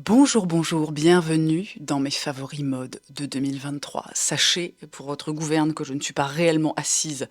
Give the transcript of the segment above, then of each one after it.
Bonjour, bonjour, bienvenue dans mes favoris mode de 2023. Sachez pour votre gouverne que je ne suis pas réellement assise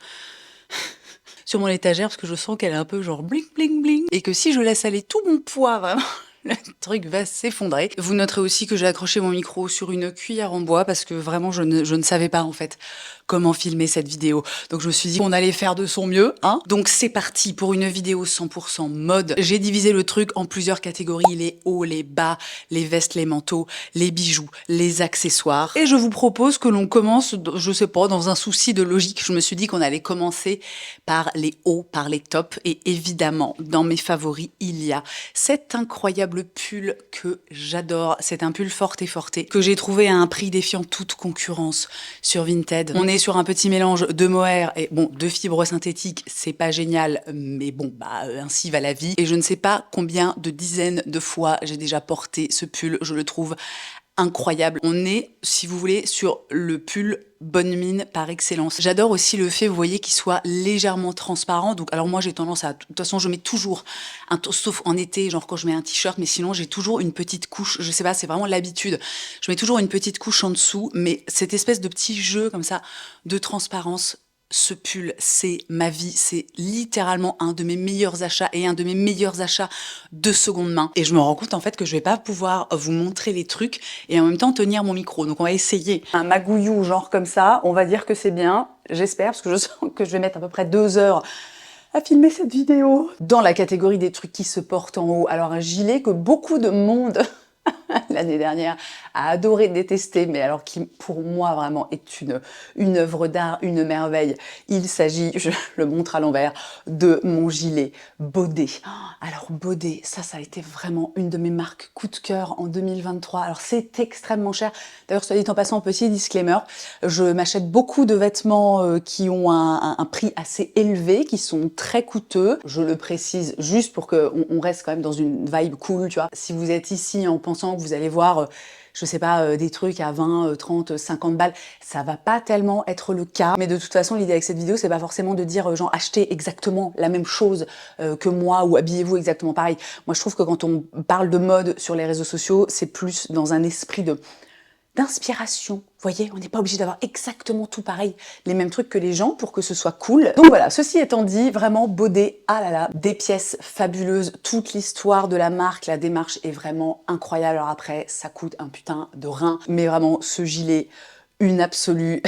sur mon étagère parce que je sens qu'elle est un peu genre bling bling bling et que si je laisse aller tout mon poids, vraiment, le truc va s'effondrer. Vous noterez aussi que j'ai accroché mon micro sur une cuillère en bois parce que vraiment je ne savais pas en fait comment filmer cette vidéo. Donc je me suis dit qu'on allait faire de son mieux, hein. Donc c'est parti pour une vidéo 100% mode. J'ai divisé le truc en plusieurs catégories, les hauts, les bas, les vestes, les manteaux, les bijoux, les accessoires. Et je vous propose que l'on commence, je sais pas, dans un souci de logique, je me suis dit qu'on allait commencer par les hauts, par les tops. Et évidemment, dans mes favoris, il y a cet incroyable pull que j'adore. C'est un pull Forte que j'ai trouvé à un prix défiant toute concurrence sur Vinted. On est sur un petit mélange de mohair et bon, de fibres synthétiques, c'est pas génial, mais bon, ainsi va la vie. Et je ne sais pas combien de dizaines de fois j'ai déjà porté ce pull, je le trouve incroyable. On est, si vous voulez, sur le pull bonne mine par excellence. J'adore aussi le fait, vous voyez, qu'il soit légèrement transparent. Donc, alors moi, j'ai tendance à, de toute façon, je mets toujours sauf en été, genre quand je mets un t-shirt, mais sinon, j'ai toujours une petite couche. Je sais pas, c'est vraiment l'habitude. Je mets toujours une petite couche en dessous, mais cette espèce de petit jeu comme ça de transparence. Ce pull, c'est ma vie, c'est littéralement un de mes meilleurs achats et un de mes meilleurs achats de seconde main. Et je me rends compte en fait que je vais pas pouvoir vous montrer les trucs et en même temps tenir mon micro. Donc on va essayer un magouillou genre comme ça, on va dire que c'est bien, j'espère, parce que je sens que je vais mettre à peu près 2 heures à filmer cette vidéo. Dans la catégorie des trucs qui se portent en haut, alors un gilet que beaucoup de monde l'année dernière a adoré détester, mais alors qui pour moi vraiment est une œuvre d'art, une merveille. Il s'agit, je le montre à l'envers, de mon gilet Baudet. Alors Baudet, ça a été vraiment une de mes marques coup de cœur en 2023. Alors c'est extrêmement cher. D'ailleurs, soit dit en passant, petit disclaimer, je m'achète beaucoup de vêtements qui ont un prix assez élevé, qui sont très coûteux. Je le précise juste pour qu'on reste quand même dans une vibe cool, tu vois. Si vous êtes ici en pensant que vous allez voir je sais pas, des trucs à 20, 30, 50 balles, ça va pas tellement être le cas. Mais de toute façon, l'idée avec cette vidéo, c'est pas forcément de dire, genre, achetez exactement la même chose que moi ou habillez-vous exactement pareil. Moi, je trouve que quand on parle de mode sur les réseaux sociaux, c'est plus dans un esprit d'inspiration. Vous voyez, on n'est pas obligé d'avoir exactement tout pareil, les mêmes trucs que les gens pour que ce soit cool. Donc voilà, ceci étant dit, vraiment Baudet, ah là là, des pièces fabuleuses, toute l'histoire de la marque, la démarche est vraiment incroyable. Alors après, ça coûte un putain de rein, mais vraiment ce gilet, une absolue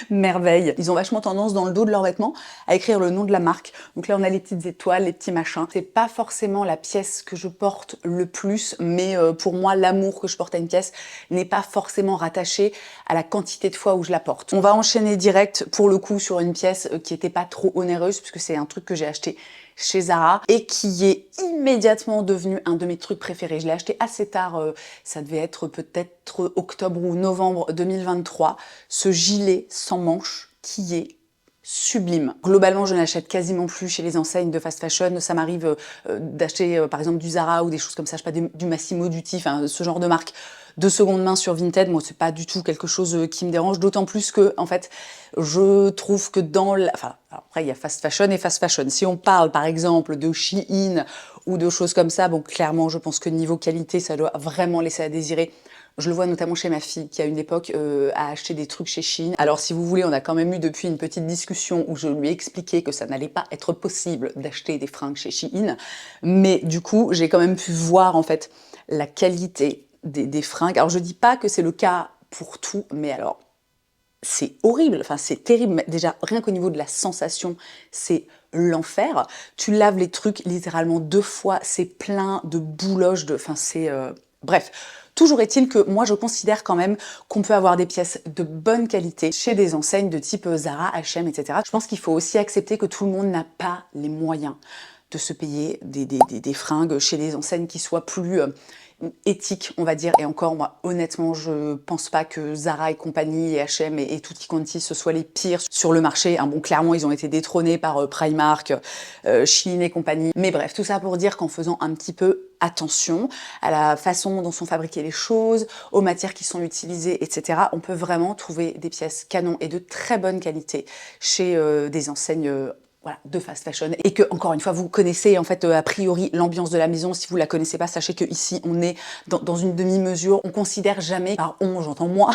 merveille. Ils ont vachement tendance dans le dos de leurs vêtements à écrire le nom de la marque. Donc là, on a les petites étoiles, les petits machins. C'est pas forcément la pièce que je porte le plus, mais pour moi, l'amour que je porte à une pièce n'est pas forcément rattaché à la quantité de fois où je la porte. On va enchaîner direct, pour le coup, sur une pièce qui était pas trop onéreuse, puisque c'est un truc que j'ai acheté chez Zara et qui est immédiatement devenu un de mes trucs préférés. Je l'ai acheté assez tard, ça devait être peut-être octobre ou novembre 2023. Ce gilet sans manches qui est sublime. Globalement, je n'achète quasiment plus chez les enseignes de fast fashion. Ça m'arrive d'acheter par exemple du Zara ou des choses comme ça, je sais pas, du Massimo Dutti, enfin ce genre de marque de seconde main sur Vinted. Moi, c'est pas du tout quelque chose qui me dérange, d'autant plus que, en fait, je trouve que dans la... Enfin, après, il y a fast fashion et fast fashion. Si on parle, par exemple, de Shein ou de choses comme ça, bon, clairement, je pense que niveau qualité, ça doit vraiment laisser à désirer. Je le vois notamment chez ma fille, qui à une époque a acheté des trucs chez Shein. Alors si vous voulez, on a quand même eu depuis une petite discussion où je lui ai expliqué que ça n'allait pas être possible d'acheter des fringues chez Shein. Mais du coup, j'ai quand même pu voir en fait la qualité des fringues. Alors je dis pas que c'est le cas pour tout, mais alors c'est horrible, enfin c'est terrible. Déjà, rien qu'au niveau de la sensation, c'est l'enfer. Tu laves les trucs littéralement 2 fois, c'est plein de bouloches, enfin c'est... Bref, toujours est-il que moi je considère quand même qu'on peut avoir des pièces de bonne qualité chez des enseignes de type Zara, H&M, etc. Je pense qu'il faut aussi accepter que tout le monde n'a pas les moyens de se payer des fringues chez des enseignes qui soient plus éthiques, on va dire. Et encore, moi, honnêtement, je pense pas que Zara et compagnie, et H&M et tutti quanti, ce soient les pires sur le marché. Hein, bon, clairement, ils ont été détrônés par Primark, Shein et compagnie. Mais bref, tout ça pour dire qu'en faisant un petit peu attention à la façon dont sont fabriquées les choses, aux matières qui sont utilisées, etc., on peut vraiment trouver des pièces canon et de très bonne qualité chez des enseignes voilà, de fast fashion, et que, encore une fois, vous connaissez en fait a priori l'ambiance de la maison. Si vous la connaissez pas, sachez que ici on est dans une demi-mesure. On considère jamais, par on, j'entends moi,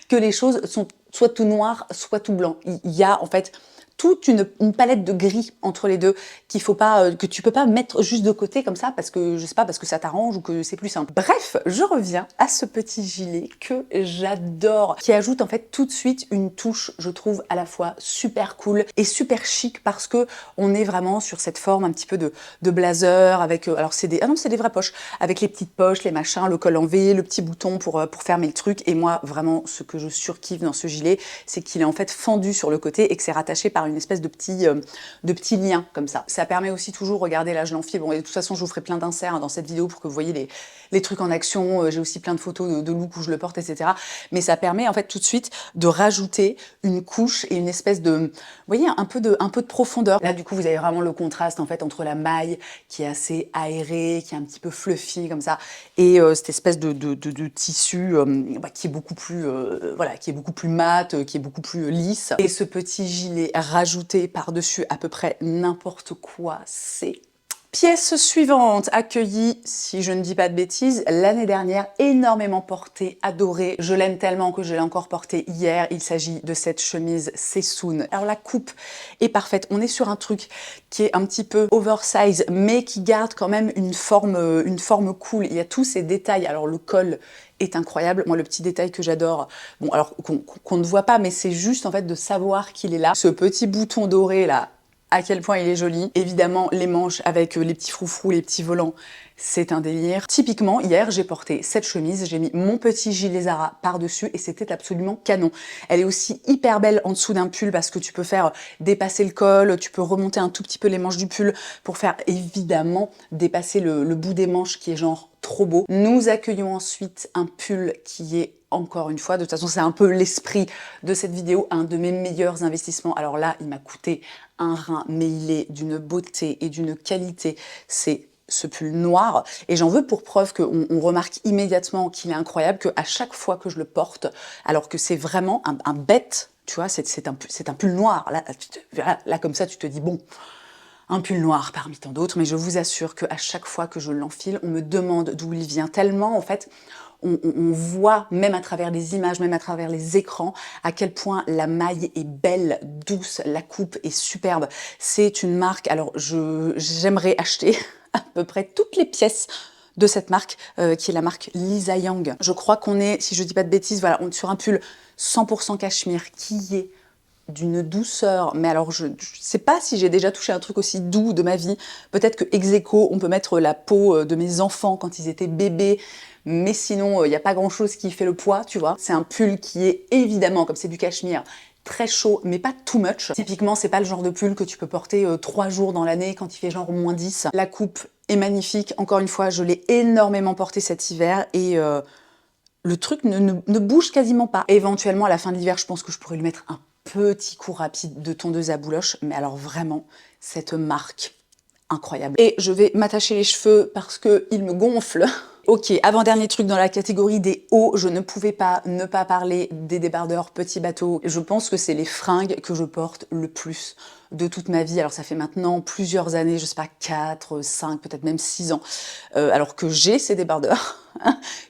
que les choses sont soit tout noir, soit tout blanc. Il y a en fait toute une palette de gris entre les deux qu'il faut pas, que tu peux pas mettre juste de côté comme ça parce que, je sais pas, parce que ça t'arrange ou que c'est plus simple. Bref, je reviens à ce petit gilet que j'adore, qui ajoute en fait tout de suite une touche, je trouve, à la fois super cool et super chic parce que on est vraiment sur cette forme un petit peu de blazer avec, alors c'est des, ah non, c'est des vraies poches, avec les petites poches, les machins, le col en V, le petit bouton pour fermer le truc. Et moi, vraiment, ce que je surkiffe dans ce gilet, c'est qu'il est en fait fendu sur le côté et que c'est rattaché par une espèce de petit lien comme ça. Ça permet aussi toujours, regardez là je l'enfile, bon et de toute façon je vous ferai plein d'inserts dans cette vidéo pour que vous voyez les trucs en action, j'ai aussi plein de photos de look où je le porte, etc. Mais ça permet en fait tout de suite de rajouter une couche et une espèce de, vous voyez, un peu de profondeur. Là du coup vous avez vraiment le contraste en fait entre la maille qui est assez aérée, qui est un petit peu fluffy comme ça, et cette espèce de tissu qui est beaucoup plus, voilà, qui est beaucoup plus mat, qui est beaucoup plus lisse. Et ce petit gilet rajouté par-dessus à peu près n'importe quoi, c'est... Pièce suivante, accueillie, si je ne dis pas de bêtises, l'année dernière, énormément portée, adorée. Je l'aime tellement que je l'ai encore portée hier. Il s'agit de cette chemise Sessoun. Alors la coupe est parfaite. On est sur un truc qui est un petit peu oversize, mais qui garde quand même une forme cool. Il y a tous ces détails. Alors le col est incroyable. Moi, le petit détail que j'adore, bon, alors qu'on ne voit pas, mais c'est juste en fait de savoir qu'il est là. Ce petit bouton doré là, à quel point il est joli. Évidemment, les manches avec les petits froufrous, les petits volants, c'est un délire. Typiquement, hier, j'ai porté cette chemise, j'ai mis mon petit gilet Zara par-dessus et c'était absolument canon. Elle est aussi hyper belle en dessous d'un pull parce que tu peux faire dépasser le col, tu peux remonter un tout petit peu les manches du pull pour faire évidemment dépasser le bout des manches qui est genre trop beau. Nous accueillons ensuite un pull qui est, encore une fois, de toute façon c'est un peu l'esprit de cette vidéo, un de mes meilleurs investissements. Alors là, il m'a coûté un rein, mais il est d'une beauté et d'une qualité. C'est ce pull noir, et j'en veux pour preuve qu'on remarque immédiatement qu'il est incroyable, qu'à chaque fois que je le porte, alors que c'est vraiment un bête, tu vois, c'est un pull noir. Là, comme ça, tu te dis, bon, un pull noir parmi tant d'autres, mais je vous assure qu'à chaque fois que je l'enfile, on me demande d'où il vient, tellement, en fait, on voit, même à travers les images, même à travers les écrans, à quel point la maille est belle, douce, la coupe est superbe. C'est une marque, alors j'aimerais acheter à peu près toutes les pièces de cette marque, qui est la marque Lisa Yang. Je crois qu'on est, si je dis pas de bêtises, voilà, on est sur un pull 100% cachemire qui est d'une douceur, mais alors je sais pas si j'ai déjà touché un truc aussi doux de ma vie. Peut-être que ex aequo, on peut mettre la peau de mes enfants quand ils étaient bébés, mais sinon, il n'y a pas grand-chose qui fait le poids, tu vois. C'est un pull qui est évidemment, comme c'est du cachemire, très chaud, mais pas too much. Typiquement, c'est pas le genre de pull que tu peux porter 3 jours dans l'année quand il fait genre moins 10. La coupe est magnifique. Encore une fois, je l'ai énormément porté cet hiver et le truc ne bouge quasiment pas. Éventuellement, à la fin de l'hiver, je pense que je pourrais lui mettre un petit coup rapide de tondeuse à bouloche, mais alors vraiment, cette marque, incroyable. Et je vais m'attacher les cheveux parce qu'ils me gonflent. Ok, avant-dernier truc dans la catégorie des hauts, je ne pouvais pas ne pas parler des débardeurs petits bateaux. Je pense que c'est les fringues que je porte le plus de toute ma vie. Alors ça fait maintenant plusieurs années, je sais pas, 4, 5, peut-être même 6 ans, alors que j'ai ces débardeurs,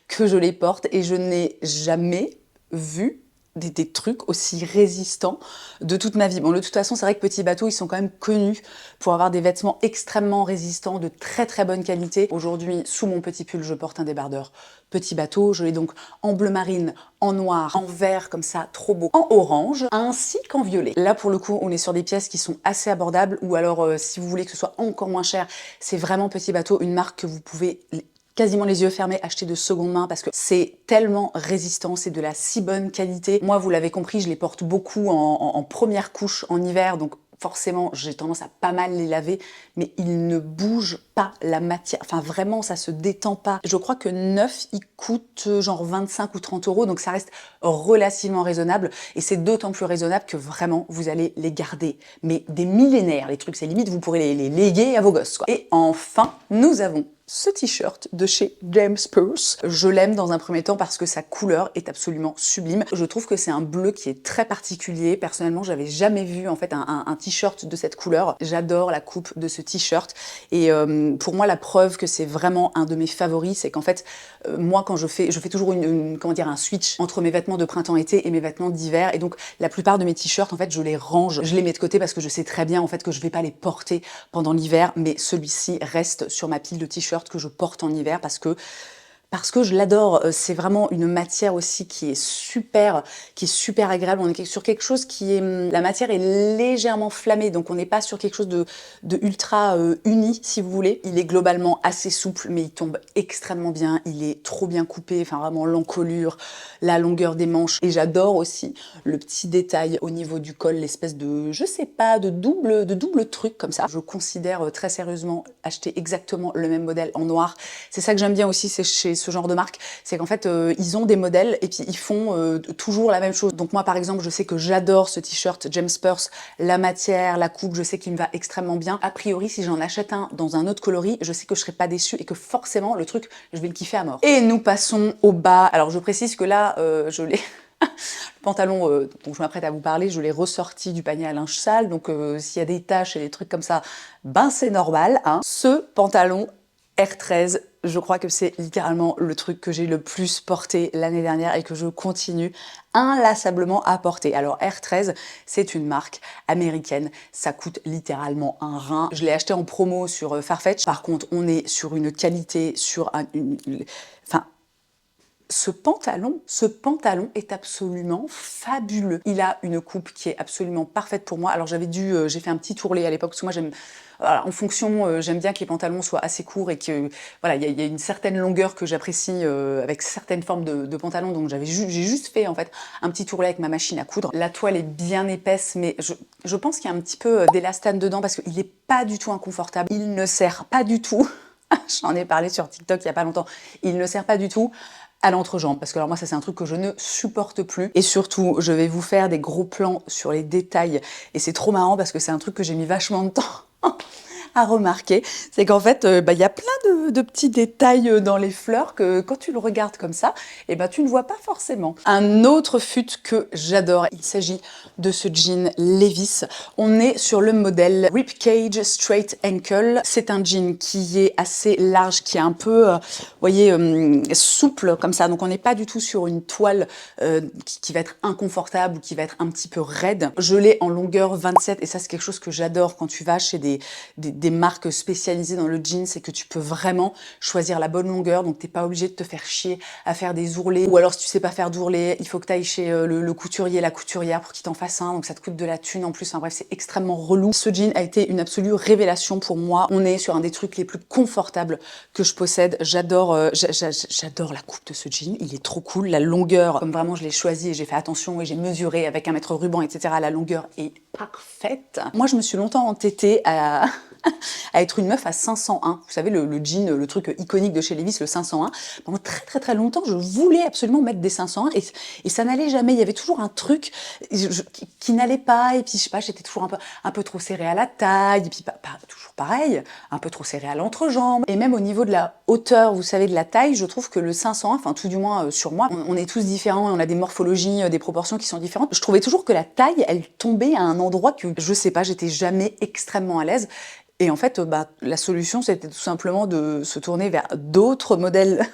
que je les porte et je n'ai jamais vu des trucs aussi résistants de toute ma vie. Bon, de toute façon, c'est vrai que Petit Bateau, ils sont quand même connus pour avoir des vêtements extrêmement résistants, de très très bonne qualité. Aujourd'hui, sous mon petit pull, je porte un débardeur Petit Bateau. Je l'ai donc en bleu marine, en noir, en vert comme ça, trop beau, en orange, ainsi qu'en violet. Là, pour le coup, on est sur des pièces qui sont assez abordables, ou alors, si vous voulez que ce soit encore moins cher, c'est vraiment Petit Bateau, une marque que vous pouvez quasiment les yeux fermés, acheter de seconde main parce que c'est tellement résistant, c'est de la si bonne qualité. Moi, vous l'avez compris, je les porte beaucoup en première couche en hiver, donc forcément, j'ai tendance à pas mal les laver, mais ils ne bougent pas la matière. Enfin, vraiment, ça se détend pas. Je crois que neuf, ils coûtent genre 25 ou 30 euros, donc ça reste relativement raisonnable. Et c'est d'autant plus raisonnable que vraiment, vous allez les garder. Mais des millénaires, les trucs, c'est limite, vous pourrez les léguer à vos gosses, quoi. Et enfin, nous avons ce t-shirt de chez James Perse. Je l'aime dans un premier temps parce que sa couleur est absolument sublime. Je trouve que c'est un bleu qui est très particulier. Personnellement, j'avais jamais vu en fait un t-shirt de cette couleur. J'adore la coupe de ce t-shirt et pour moi la preuve que c'est vraiment un de mes favoris, c'est qu'en fait moi quand je fais toujours comment dire, un switch entre mes vêtements de printemps-été et mes vêtements d'hiver, et donc la plupart de mes t-shirts en fait je les range, je les mets de côté parce que je sais très bien en fait que je vais pas les porter pendant l'hiver, mais celui-ci reste sur ma pile de t-shirts que je porte en hiver parce que je l'adore. C'est vraiment une matière aussi qui est super agréable. On est sur quelque chose qui est, la matière est légèrement flammée, donc on n'est pas sur quelque chose de ultra uni, si vous voulez. Il est globalement assez souple, mais il tombe extrêmement bien. Il est trop bien coupé, enfin vraiment l'encolure, la longueur des manches. Et j'adore aussi le petit détail au niveau du col, l'espèce de, je sais pas, de double truc comme ça. Je considère très sérieusement acheter exactement le même modèle en noir. C'est ça que j'aime bien aussi, c'est chez ce genre de marque, c'est qu'en fait ils ont des modèles et puis ils font toujours la même chose. Donc moi par exemple je sais que j'adore ce t-shirt James Perse, la matière, la coupe, je sais qu'il me va extrêmement bien. A priori si j'en achète un dans un autre coloris, je sais que je serai pas déçue et que forcément le truc je vais le kiffer à mort. Et nous passons au bas. Alors je précise que là je l'ai le pantalon dont je m'apprête à vous parler, je l'ai ressorti du panier à linge sale, donc s'il y a des taches et des trucs comme ça, ben c'est normal, hein. Ce pantalon R13, je crois que c'est littéralement le truc que j'ai le plus porté l'année dernière et que je continue inlassablement à porter. Alors R13, c'est une marque américaine, ça coûte littéralement un rein. Je l'ai acheté en promo sur Farfetch. Par contre, on est sur une qualité, sur enfin, ce pantalon est absolument fabuleux. Il a une coupe qui est absolument parfaite pour moi. Alors j'ai fait un petit tourlet à l'époque parce que moi j'aime, voilà, en fonction, j'aime bien que les pantalons soient assez courts et que voilà, il y a une certaine longueur que j'apprécie avec certaines formes de pantalons. Donc j'ai juste fait en fait un petit tourlet avec ma machine à coudre. La toile est bien épaisse, mais je pense qu'il y a un petit peu d'élastane dedans parce qu'il n'est pas du tout inconfortable. Il ne sert pas du tout. J'en ai parlé sur TikTok il y a pas longtemps. Il ne sert pas du tout à l'entrejambe, parce que alors moi ça c'est un truc que je ne supporte plus, et surtout je vais vous faire des gros plans sur les détails, et c'est trop marrant parce que c'est un truc que j'ai mis vachement de temps à remarquer, c'est qu'en fait il y a plein de petits détails dans les fleurs que quand tu le regardes comme ça, et tu ne vois pas forcément. Un autre fut que j'adore, il s'agit de ce jean Levi's. On est sur le modèle Ribcage Straight Ankle. C'est un jean qui est assez large, qui est un peu, vous voyez, souple comme ça. Donc on n'est pas du tout sur une toile qui va être inconfortable ou qui va être un petit peu raide. Je l'ai en longueur 27 et ça c'est quelque chose que j'adore quand tu vas chez des marques spécialisées dans le jean, c'est que tu peux vraiment choisir la bonne longueur, donc t'es pas obligé de te faire chier à faire des ourlets, ou alors si tu sais pas faire d'ourlets, il faut que tu ailles chez le couturier, la couturière pour qu'il t'en fasse un, donc ça te coûte de la thune en plus, enfin bref, c'est extrêmement relou. Ce jean a été une absolue révélation pour moi. On est sur un des trucs les plus confortables que je possède. J'adore la coupe de ce jean, il est trop cool, la longueur, comme vraiment je l'ai choisi et j'ai fait attention et j'ai mesuré avec un mètre ruban, etc., la longueur est parfaite. Moi je me suis longtemps entêtée à être une meuf à 501. Vous savez, le jean, le truc iconique de chez Levi's, le 501. Pendant très longtemps, je voulais absolument mettre des 501 et ça n'allait jamais. Il y avait toujours un truc qui n'allait pas. Et puis, je sais pas, j'étais toujours un peu trop serrée à la taille. Et puis, pas toujours pareil, un peu trop serrée à l'entrejambe. Et même au niveau de la hauteur, vous savez, de la taille, je trouve que le 501, enfin, tout du moins sur moi, on est tous différents et on a des morphologies, des proportions qui sont différentes. Je trouvais toujours que la taille, elle tombait à un endroit que, je sais pas, j'étais jamais extrêmement à l'aise. Et en fait, la solution, c'était tout simplement de se tourner vers d'autres modèles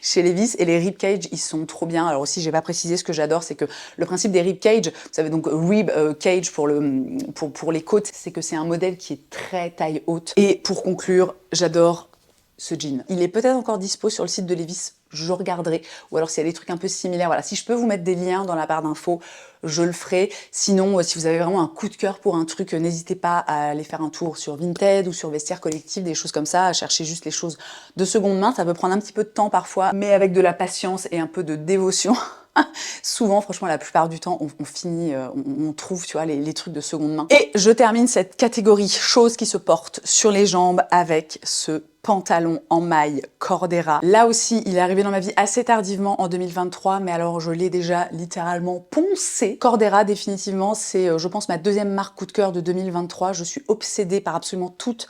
chez Levi's, et les ribcage, ils sont trop bien. Alors aussi, j'ai pas précisé, ce que j'adore, c'est que le principe des ribcage, vous savez, donc rib cage pour les côtes, c'est que c'est un modèle qui est très taille haute. Et pour conclure, j'adore ce jean. Il est peut-être encore dispo sur le site de Levi's, je regarderai, ou alors s'il y a des trucs un peu similaires, voilà, si je peux vous mettre des liens dans la barre d'infos, je le ferai. Sinon, si vous avez vraiment un coup de cœur pour un truc, n'hésitez pas à aller faire un tour sur Vinted ou sur Vestiaire Collectif, des choses comme ça, à chercher juste les choses de seconde main. Ça peut prendre un petit peu de temps parfois, mais avec de la patience et un peu de dévotion. Souvent, franchement, la plupart du temps, on finit, on trouve, tu vois, les trucs de seconde main. Et je termine cette catégorie choses qui se portent sur les jambes avec ce pantalon en maille Cordera. Là aussi, il est arrivé dans ma vie assez tardivement en 2023, mais alors je l'ai déjà littéralement poncé. Cordera, définitivement, c'est, je pense, ma deuxième marque coup de cœur de 2023. Je suis obsédée par absolument toutes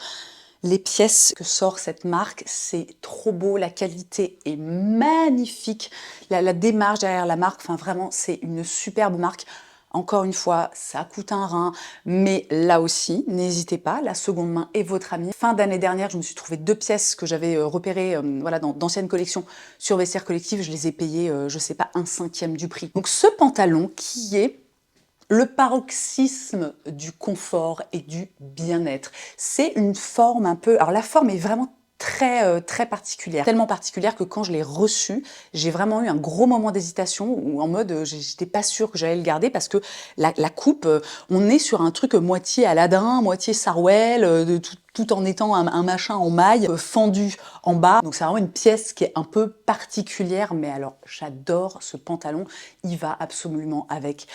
Les pièces que sort cette marque, c'est trop beau, la qualité est magnifique, la démarche derrière la marque, enfin vraiment, c'est une superbe marque. Encore une fois, ça coûte un rein, mais là aussi, n'hésitez pas, la seconde main est votre amie. Fin d'année dernière, je me suis trouvé 2 pièces que j'avais repérées voilà, dans d'anciennes collections sur Vestiaire Collectif. Je les ai payées, je sais pas, 1/5 du prix. Donc ce pantalon qui est le paroxysme du confort et du bien-être. C'est une forme un peu... Alors la forme est vraiment très particulière. Tellement particulière que quand je l'ai reçu, j'ai vraiment eu un gros moment d'hésitation où en mode j'étais pas sûre que j'allais le garder parce que la coupe, on est sur un truc moitié Aladdin, moitié Sarwell, tout en étant un machin en maille fendu en bas. Donc c'est vraiment une pièce qui est un peu particulière, mais alors j'adore ce pantalon. Il va absolument avec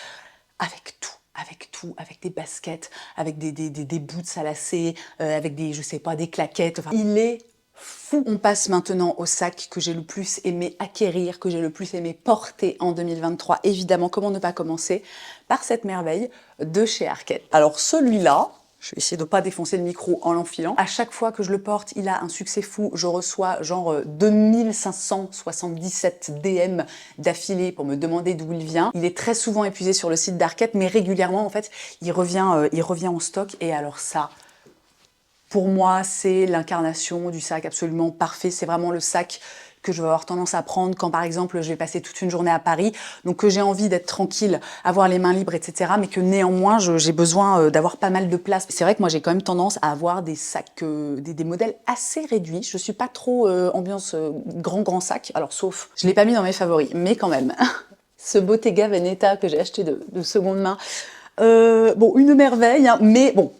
tout, avec des baskets, avec des boots à lacets, avec des, je sais pas, des claquettes. Enfin, il est fou. On passe maintenant au sac que j'ai le plus aimé acquérir, que j'ai le plus aimé porter en 2023. Évidemment, comment ne pas commencer par cette merveille de chez Arket. Alors celui-là, je vais essayer de ne pas défoncer le micro en l'enfilant. À chaque fois que je le porte, il a un succès fou. Je reçois genre 2577 DM d'affilée pour me demander d'où il vient. Il est très souvent épuisé sur le site d'Arket, mais régulièrement, en fait, il revient en stock. Et alors ça, pour moi, c'est l'incarnation du sac absolument parfait. C'est vraiment le sac que je vais avoir tendance à prendre quand, par exemple, je vais passer toute une journée à Paris, donc que j'ai envie d'être tranquille, avoir les mains libres, etc., mais que néanmoins, j'ai besoin d'avoir pas mal de place. C'est vrai que moi, j'ai quand même tendance à avoir des sacs, des modèles assez réduits. Je suis pas trop ambiance grand sac, alors sauf, je l'ai pas mis dans mes favoris, mais quand même. Ce Bottega Veneta que j'ai acheté de seconde main, bon, une merveille, hein, mais bon,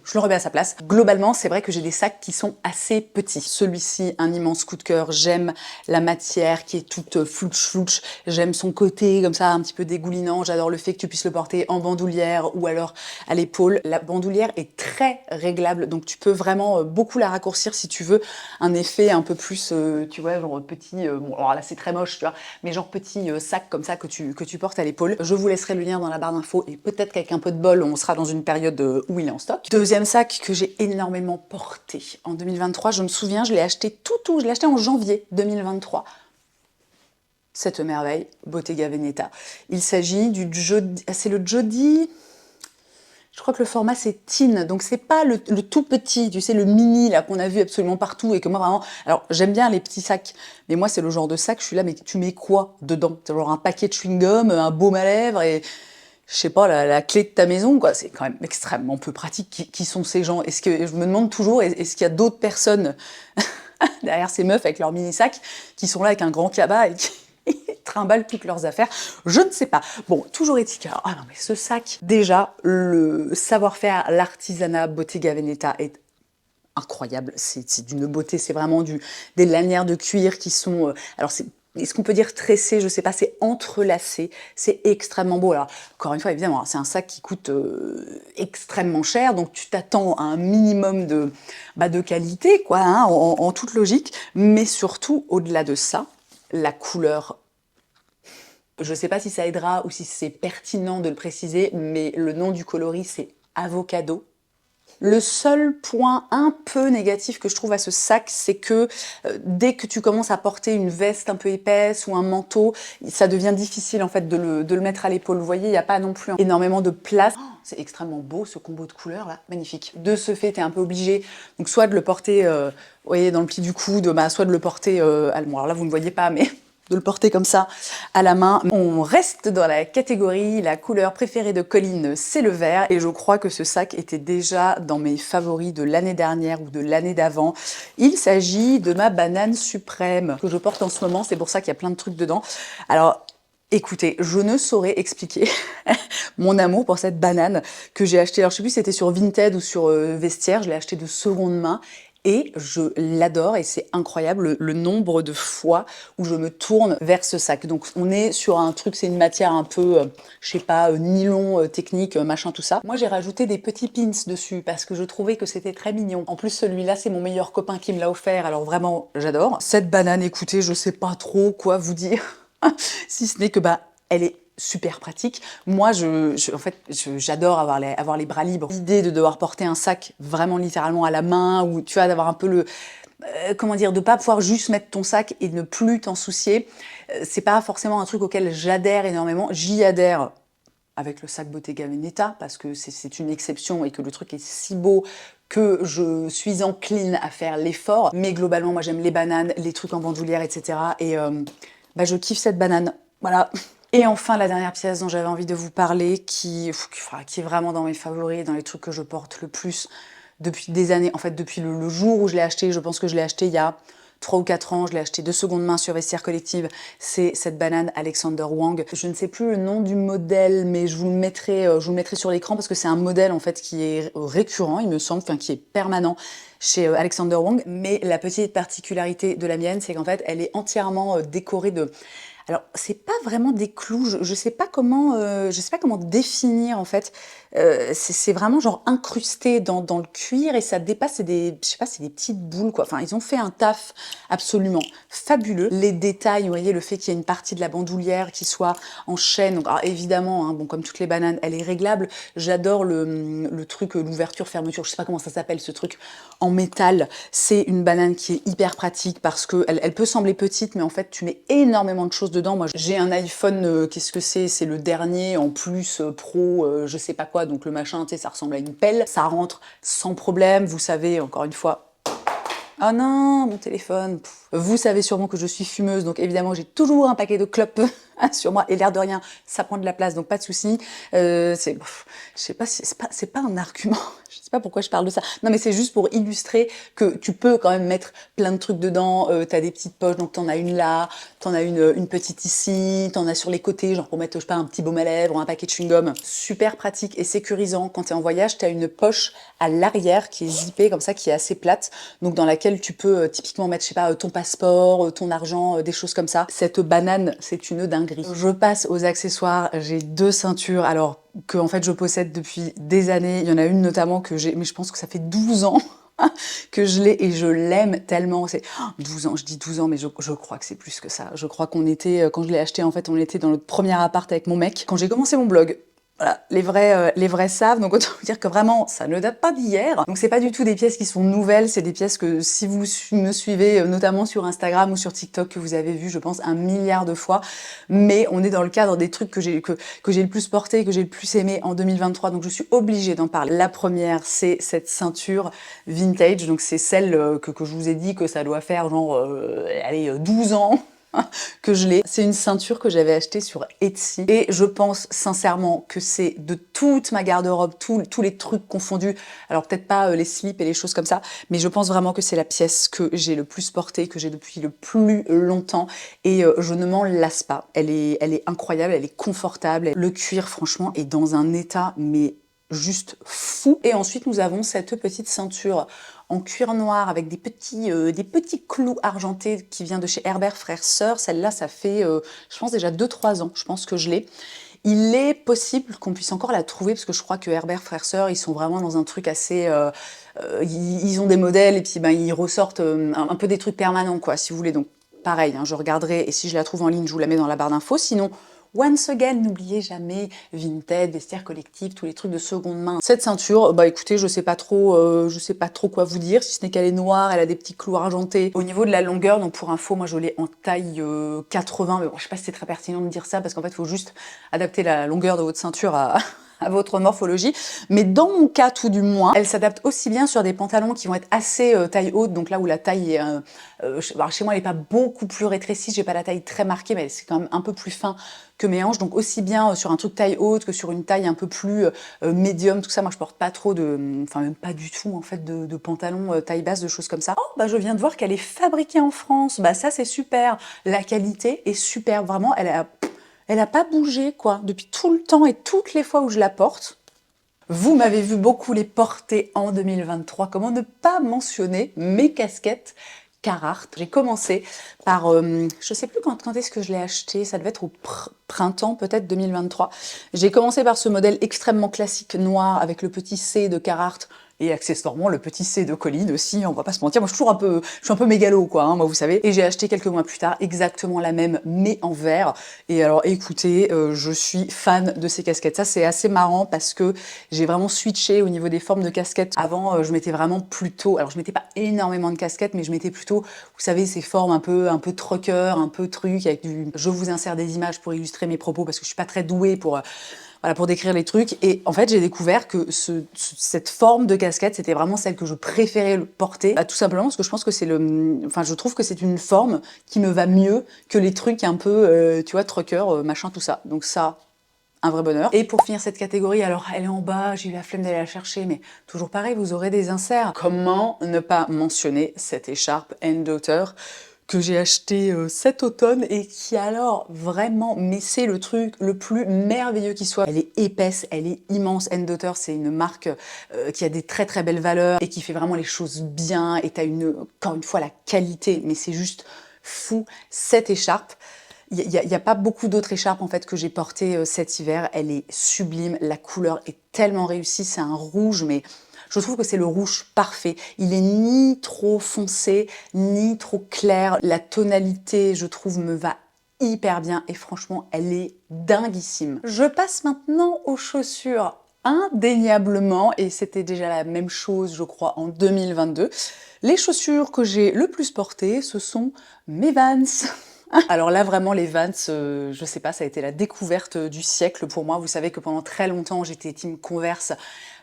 je le remets à sa place. Globalement, c'est vrai que j'ai des sacs qui sont assez petits. Celui-ci, un immense coup de cœur. J'aime la matière qui est toute flouche. J'aime son côté comme ça, un petit peu dégoulinant. J'adore le fait que tu puisses le porter en bandoulière ou alors à l'épaule. La bandoulière est très réglable, donc tu peux vraiment beaucoup la raccourcir si tu veux un effet un peu plus, tu vois, genre petit. Bon, alors là, c'est très moche, tu vois, mais genre petit sac comme ça que tu portes à l'épaule. Je vous laisserai le lien dans la barre d'infos et peut-être qu'avec un peu de bol, on sera dans une période où il est en stock. Deuxième sac que j'ai énormément porté en 2023, je me souviens, je l'ai acheté je l'ai acheté en janvier 2023. Cette merveille, Bottega Veneta. Il s'agit du Jody, c'est le Jody, je crois que le format c'est teen, donc c'est pas le tout petit, tu sais, le mini là qu'on a vu absolument partout et que moi vraiment, alors j'aime bien les petits sacs, mais moi c'est le genre de sac, je suis là, mais tu mets quoi dedans? C'est genre un paquet de chewing-gum, un baume à lèvres et je sais pas, la clé de ta maison, quoi. C'est quand même extrêmement peu pratique. Qui sont ces gens? Est-ce que je me demande toujours, est-ce qu'il y a d'autres personnes derrière ces meufs avec leurs mini sacs qui sont là avec un grand cabas et qui trimballent toutes leurs affaires? Je ne sais pas. Bon, toujours est-il que, ah non mais ce sac, déjà le savoir-faire, l'artisanat Bottega Veneta est incroyable, c'est d'une beauté, c'est vraiment des lanières de cuir qui sont, alors c'est, est-ce qu'on peut dire tressé, je sais pas, c'est entrelacé, c'est extrêmement beau. Alors encore une fois, évidemment, c'est un sac qui coûte extrêmement cher, donc tu t'attends à un minimum de qualité, quoi, hein, en toute logique, mais surtout, au-delà de ça, la couleur. Je sais pas si ça aidera ou si c'est pertinent de le préciser, mais le nom du coloris, c'est Avocado. Le seul point un peu négatif que je trouve à ce sac, c'est que dès que tu commences à porter une veste un peu épaisse ou un manteau, ça devient difficile en fait de le mettre à l'épaule. Vous voyez, il n'y a pas non plus énormément de place. Oh, c'est extrêmement beau ce combo de couleurs là, magnifique. De ce fait, tu es un peu obligé donc soit de le porter vous voyez, dans le pli du coude, soit de le porter, bon, alors là vous ne voyez pas, mais de le porter comme ça à la main. On reste dans la catégorie, la couleur préférée de Colline, c'est le vert. Et je crois que ce sac était déjà dans mes favoris de l'année dernière ou de l'année d'avant. Il s'agit de ma banane suprême que je porte en ce moment. C'est pour ça qu'il y a plein de trucs dedans. Alors, écoutez, je ne saurais expliquer mon amour pour cette banane que j'ai achetée. Alors, je sais plus si c'était sur Vinted ou sur Vestiaire. Je l'ai achetée de seconde main. Et je l'adore et c'est incroyable le nombre de fois où je me tourne vers ce sac. Donc on est sur un truc, c'est une matière un peu, je sais pas, nylon, technique, machin, tout ça. Moi j'ai rajouté des petits pins dessus parce que je trouvais que c'était très mignon. En plus celui-là c'est mon meilleur copain qui me l'a offert, alors vraiment j'adore. Cette banane, écoutez, je sais pas trop quoi vous dire, si ce n'est que elle est super pratique. Moi, en fait, j'adore avoir les bras libres. L'idée de devoir porter un sac vraiment littéralement à la main, ou tu vois, d'avoir un peu le... comment dire, de pas pouvoir juste mettre ton sac et ne plus t'en soucier, c'est pas forcément un truc auquel j'adhère énormément. J'y adhère avec le sac Bottega Veneta, parce que c'est une exception et que le truc est si beau que je suis encline à faire l'effort. Mais globalement, moi j'aime les bananes, les trucs en bandoulière, etc. Et bah, je kiffe cette banane. Voilà. Et enfin, la dernière pièce dont j'avais envie de vous parler, qui est vraiment dans mes favoris, dans les trucs que je porte le plus depuis des années. En fait, depuis le jour où je l'ai acheté, je pense que je l'ai acheté il y a 3 ou 4 ans, je l'ai acheté de seconde main sur Vestiaire Collective, c'est cette banane Alexander Wang. Je ne sais plus le nom du modèle, mais je vous le mettrai sur l'écran parce que c'est un modèle en fait qui est récurrent, il me semble, enfin qui est permanent chez Alexander Wang. Mais la petite particularité de la mienne, c'est qu'en fait, elle est entièrement décorée de... Alors, c'est pas vraiment des clous, je sais pas comment, définir en fait. C'est vraiment genre incrusté dans le cuir et ça dépasse, c'est des, je sais pas, c'est des petites boules quoi. Enfin, ils ont fait un taf absolument fabuleux. Les détails, vous voyez, le fait qu'il y ait une partie de la bandoulière qui soit en chaîne. Donc, alors, évidemment, hein, bon, comme toutes les bananes, elle est réglable. J'adore le truc, l'ouverture, fermeture, je sais pas comment ça s'appelle ce truc en métal. C'est une banane qui est hyper pratique parce que elle peut sembler petite, mais en fait, tu mets énormément de choses dedans. Moi, j'ai un iPhone, qu'est-ce que c'est? C'est le dernier en plus pro, je sais pas quoi, donc le machin, tu sais, ça ressemble à une pelle. Ça rentre sans problème, vous savez, encore une fois. Oh non, mon téléphone. Vous savez sûrement que je suis fumeuse, donc évidemment j'ai toujours un paquet de clopes sur moi, et l'air de rien, ça prend de la place, donc pas de souci. Je sais pas, c'est pas un argument. Je sais pas pourquoi je parle de ça. Non, mais c'est juste pour illustrer que tu peux quand même mettre plein de trucs dedans. T'as des petites poches, donc t'en as une là, t'en as une petite ici, t'en as sur les côtés, genre pour mettre, je sais pas, un petit baume à lèvres ou un paquet de chewing-gum. Super pratique et sécurisant. Quand t'es en voyage, t'as une poche à l'arrière qui est zippée comme ça, qui est assez plate, donc dans laquelle tu peux typiquement mettre, je sais pas, ton passeport, ton argent, des choses comme ça. Cette banane, c'est une dinguerie. Je passe aux accessoires. J'ai 2 ceintures, alors que en fait je possède depuis des années. Il y en a une notamment que j'ai, mais je pense que ça fait 12 ans que je l'ai et je l'aime tellement. C'est 12 ans, je dis 12 ans, mais je crois que c'est plus que ça. Je crois qu'on était, quand je l'ai acheté, en fait, on était dans notre premier appart avec mon mec. Quand j'ai commencé mon blog, voilà, les vrais savent, donc autant vous dire que vraiment, ça ne date pas d'hier. Donc c'est pas du tout des pièces qui sont nouvelles, c'est des pièces que si vous me suivez, notamment sur Instagram ou sur TikTok, que vous avez vu, je pense, 1 milliard de fois. Mais on est dans le cadre des trucs que j'ai le plus porté, que j'ai le plus aimé en 2023, donc je suis obligée d'en parler. La première, c'est cette ceinture vintage, donc c'est celle que je vous ai dit que ça doit faire genre, allez, 12 ans que je l'ai. C'est une ceinture que j'avais achetée sur Etsy et je pense sincèrement que c'est de toute ma garde-robe, tous les trucs confondus, alors peut-être pas les slips et les choses comme ça, mais je pense vraiment que c'est la pièce que j'ai le plus portée, que j'ai depuis le plus longtemps et je ne m'en lasse pas. Elle est incroyable, elle est confortable. Le cuir, franchement, est dans un état mais juste fou. Et ensuite, nous avons cette petite ceinture en cuir noir avec des petits clous argentés qui vient de chez Herbert Frères Sœurs. Celle-là, ça fait, je pense, déjà 2-3 ans, je pense que je l'ai. Il est possible qu'on puisse encore la trouver, parce que je crois que Herbert Frères Sœurs, ils sont vraiment dans un truc assez... ils ont des modèles, et puis ben, ils ressortent un peu des trucs permanents, quoi, si vous voulez. Donc, pareil, hein, je regarderai, et si je la trouve en ligne, je vous la mets dans la barre d'infos. Sinon, once again, n'oubliez jamais Vinted, Vestiaire Collective, tous les trucs de seconde main. Cette ceinture, bah écoutez, je sais pas trop quoi vous dire, si ce n'est qu'elle est noire, elle a des petits clous argentés. Au niveau de la longueur, donc pour info, moi je l'ai en taille 80, mais bon, je sais pas si c'est très pertinent de dire ça, parce qu'en fait, il faut juste adapter la longueur de votre ceinture à votre morphologie, mais dans mon cas tout du moins, elle s'adapte aussi bien sur des pantalons qui vont être assez taille haute, donc là où la taille est, alors chez moi elle n'est pas beaucoup plus rétrécie, j'ai pas la taille très marquée, mais c'est quand même un peu plus fin que mes hanches, donc aussi bien sur un truc taille haute que sur une taille un peu plus médium, tout ça. Moi je porte pas trop enfin même pas du tout en fait de pantalons taille basse, de choses comme ça. Oh bah je viens de voir qu'elle est fabriquée en France, bah ça c'est super, la qualité est super, vraiment elle a pas bougé, quoi, depuis tout le temps et toutes les fois où je la porte. Vous m'avez vu beaucoup les porter en 2023. Comment ne pas mentionner mes casquettes Carhartt. J'ai commencé par, je sais plus quand est-ce que je l'ai acheté, ça devait être au printemps peut-être 2023. J'ai commencé par ce modèle extrêmement classique noir avec le petit C de Carhartt. et accessoirement le petit C de Colline aussi, on va pas se mentir, moi je suis un peu mégalo quoi, hein, moi vous savez. Et j'ai acheté quelques mois plus tard exactement la même mais en vert. Et alors écoutez, je suis fan de ces casquettes. Ça c'est assez marrant parce que j'ai vraiment switché au niveau des formes de casquettes. Avant je mettais vraiment plutôt, alors je mettais pas énormément de casquettes, mais je mettais plutôt, vous savez, ces formes un peu trucker, un peu truc avec du. Je vous insère des images pour illustrer mes propos parce que je suis pas très douée pour voilà, pour décrire les trucs. Et en fait, j'ai découvert que cette forme de casquette, c'était vraiment celle que je préférais porter. Tout simplement parce que je pense que enfin, je trouve que c'est une forme qui me va mieux que les trucs un peu, tu vois, trucker, machin, tout ça. Donc ça, un vrai bonheur. Et pour finir cette catégorie, alors elle est en bas, j'ai eu la flemme d'aller la chercher, mais toujours pareil, vous aurez des inserts. Comment ne pas mentionner cette écharpe Daughter que j'ai acheté cet automne et qui alors vraiment, mais c'est le truc le plus merveilleux qui soit. Elle est épaisse, elle est immense. Daughter, c'est une marque qui a des très très belles valeurs et qui fait vraiment les choses bien et t'as encore une fois la qualité, mais c'est juste fou. Cette écharpe, il y a pas beaucoup d'autres écharpes en fait que j'ai portées cet hiver. Elle est sublime, la couleur est tellement réussie, c'est un rouge, mais je trouve que c'est le rouge parfait. Il est ni trop foncé, ni trop clair. La tonalité, je trouve, me va hyper bien et franchement, elle est dinguissime. Je passe maintenant aux chaussures indéniablement, et c'était déjà la même chose, je crois, en 2022. Les chaussures que j'ai le plus portées, ce sont mes Vans. Alors là, vraiment, les Vans, je sais pas, ça a été la découverte du siècle pour moi. Vous savez que pendant très longtemps, j'étais team Converse.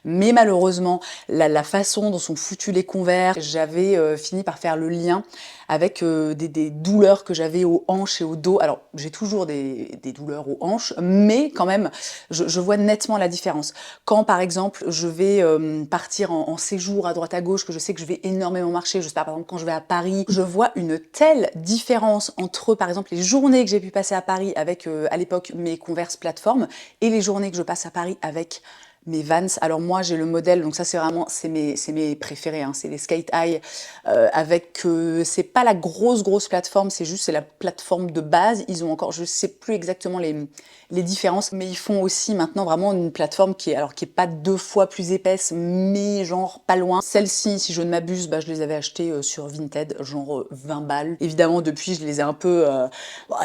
Mais malheureusement, la façon dont sont foutus les Converse, j'avais fini par faire le lien avec des douleurs que j'avais aux hanches et au dos. Alors, j'ai toujours des douleurs aux hanches, mais quand même, je vois nettement la différence. Quand, par exemple, je vais partir en séjour à droite à gauche, que je sais que je vais énormément marcher, je sais pas, par exemple, quand je vais à Paris, je vois une telle différence entre, par exemple, les journées que j'ai pu passer à Paris avec, à l'époque, mes Converse plateformes, et les journées que je passe à Paris avec mes Vans. Alors moi j'ai le modèle, donc ça c'est vraiment, c'est mes préférés, hein, c'est les Skate High avec, c'est pas la grosse plateforme, c'est la plateforme de base. Ils ont encore, je sais plus exactement les différences, mais ils font aussi maintenant vraiment une plateforme qui est pas 2 fois plus épaisse, mais genre pas loin. Celle-ci, si je ne m'abuse, je les avais achetées sur Vinted, genre 20 balles. Évidemment depuis je les ai un peu,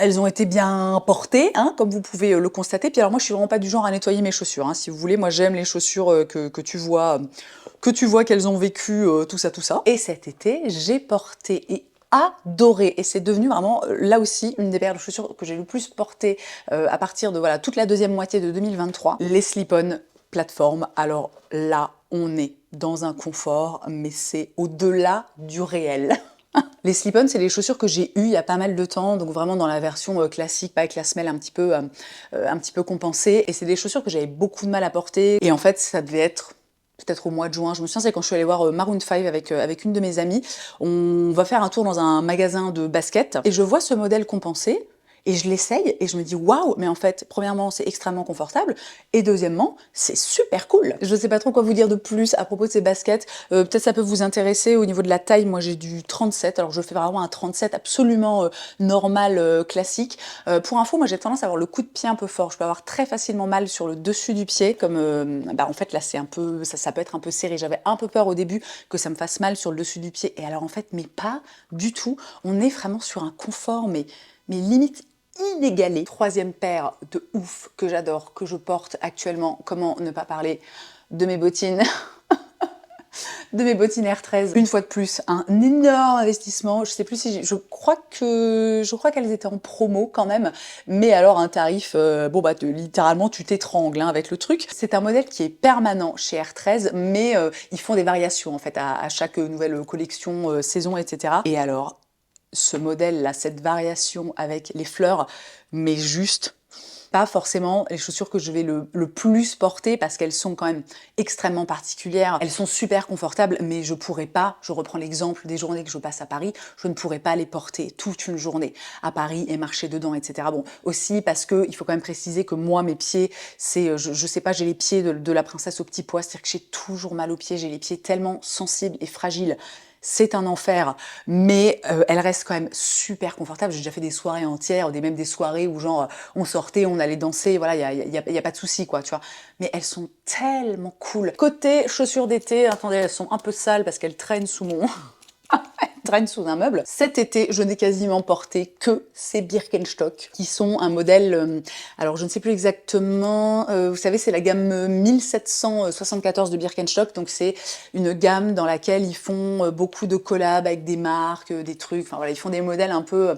elles ont été bien portées, hein, comme vous pouvez le constater. Puis alors moi je suis vraiment pas du genre à nettoyer mes chaussures, hein, si vous voulez. Moi j'aime les chaussures que tu vois qu'elles ont vécu, tout ça. Et cet été, j'ai porté et adoré, et c'est devenu vraiment là aussi une des paires de chaussures que j'ai le plus portées à partir de voilà toute la deuxième moitié de 2023, les slip-on plateforme. Alors là, on est dans un confort, mais c'est au-delà du réel. Les slip-on, c'est les chaussures que j'ai eues il y a pas mal de temps, donc vraiment dans la version classique, pas avec la semelle un petit peu compensée. Et c'est des chaussures que j'avais beaucoup de mal à porter. Et en fait, ça devait être peut-être au mois de juin. Je me souviens, c'est quand je suis allée voir Maroon 5 avec une de mes amies. On va faire un tour dans un magasin de basket et je vois ce modèle compensé. Et je l'essaye et je me dis waouh, mais en fait, premièrement, c'est extrêmement confortable et deuxièmement, c'est super cool. Je sais pas trop quoi vous dire de plus à propos de ces baskets. Peut-être ça peut vous intéresser au niveau de la taille. Moi, j'ai du 37, alors je fais vraiment un 37 absolument normal, classique. Pour info, moi j'ai tendance à avoir le coup de pied un peu fort. Je peux avoir très facilement mal sur le dessus du pied, comme en fait là c'est un peu, ça peut être un peu serré. J'avais un peu peur au début que ça me fasse mal sur le dessus du pied. Et alors en fait, mais pas du tout. On est vraiment sur un confort, mais limite inégalé. Troisième paire de ouf que j'adore, que je porte actuellement. Comment ne pas parler de mes bottines de mes bottines R13. Une fois de plus, un énorme investissement. Je sais plus si je crois qu'elles étaient en promo quand même, mais alors un tarif, littéralement tu t'étrangles hein, avec le truc. C'est un modèle qui est permanent chez R13, mais ils font des variations en fait à chaque nouvelle collection, saison, etc. Et alors ce modèle-là, cette variation avec les fleurs, mais juste pas forcément les chaussures que je vais le plus porter parce qu'elles sont quand même extrêmement particulières. Elles sont super confortables, mais je pourrais pas, je reprends l'exemple des journées que je passe à Paris, je ne pourrais pas les porter toute une journée à Paris et marcher dedans, etc. Bon, aussi parce que il faut quand même préciser que moi, mes pieds, c'est, je sais pas, j'ai les pieds de la princesse au petit pois, c'est-à-dire que j'ai toujours mal aux pieds, j'ai les pieds tellement sensibles et fragiles. c'est un enfer, mais elles restent quand même super confortables. J'ai déjà fait des soirées entières, même des soirées où genre on sortait, on allait danser, voilà, y a pas de souci quoi, tu vois. Mais elles sont tellement cool. Côté chaussures d'été, attendez, elles sont un peu sales parce qu'elles traînent sous mon... traîne sous un meuble. Cet été, je n'ai quasiment porté que ces Birkenstock, qui sont un modèle, alors je ne sais plus exactement, vous savez, c'est la gamme 1774 de Birkenstock, donc c'est une gamme dans laquelle ils font beaucoup de collabs avec des marques, des trucs, enfin voilà, ils font des modèles un peu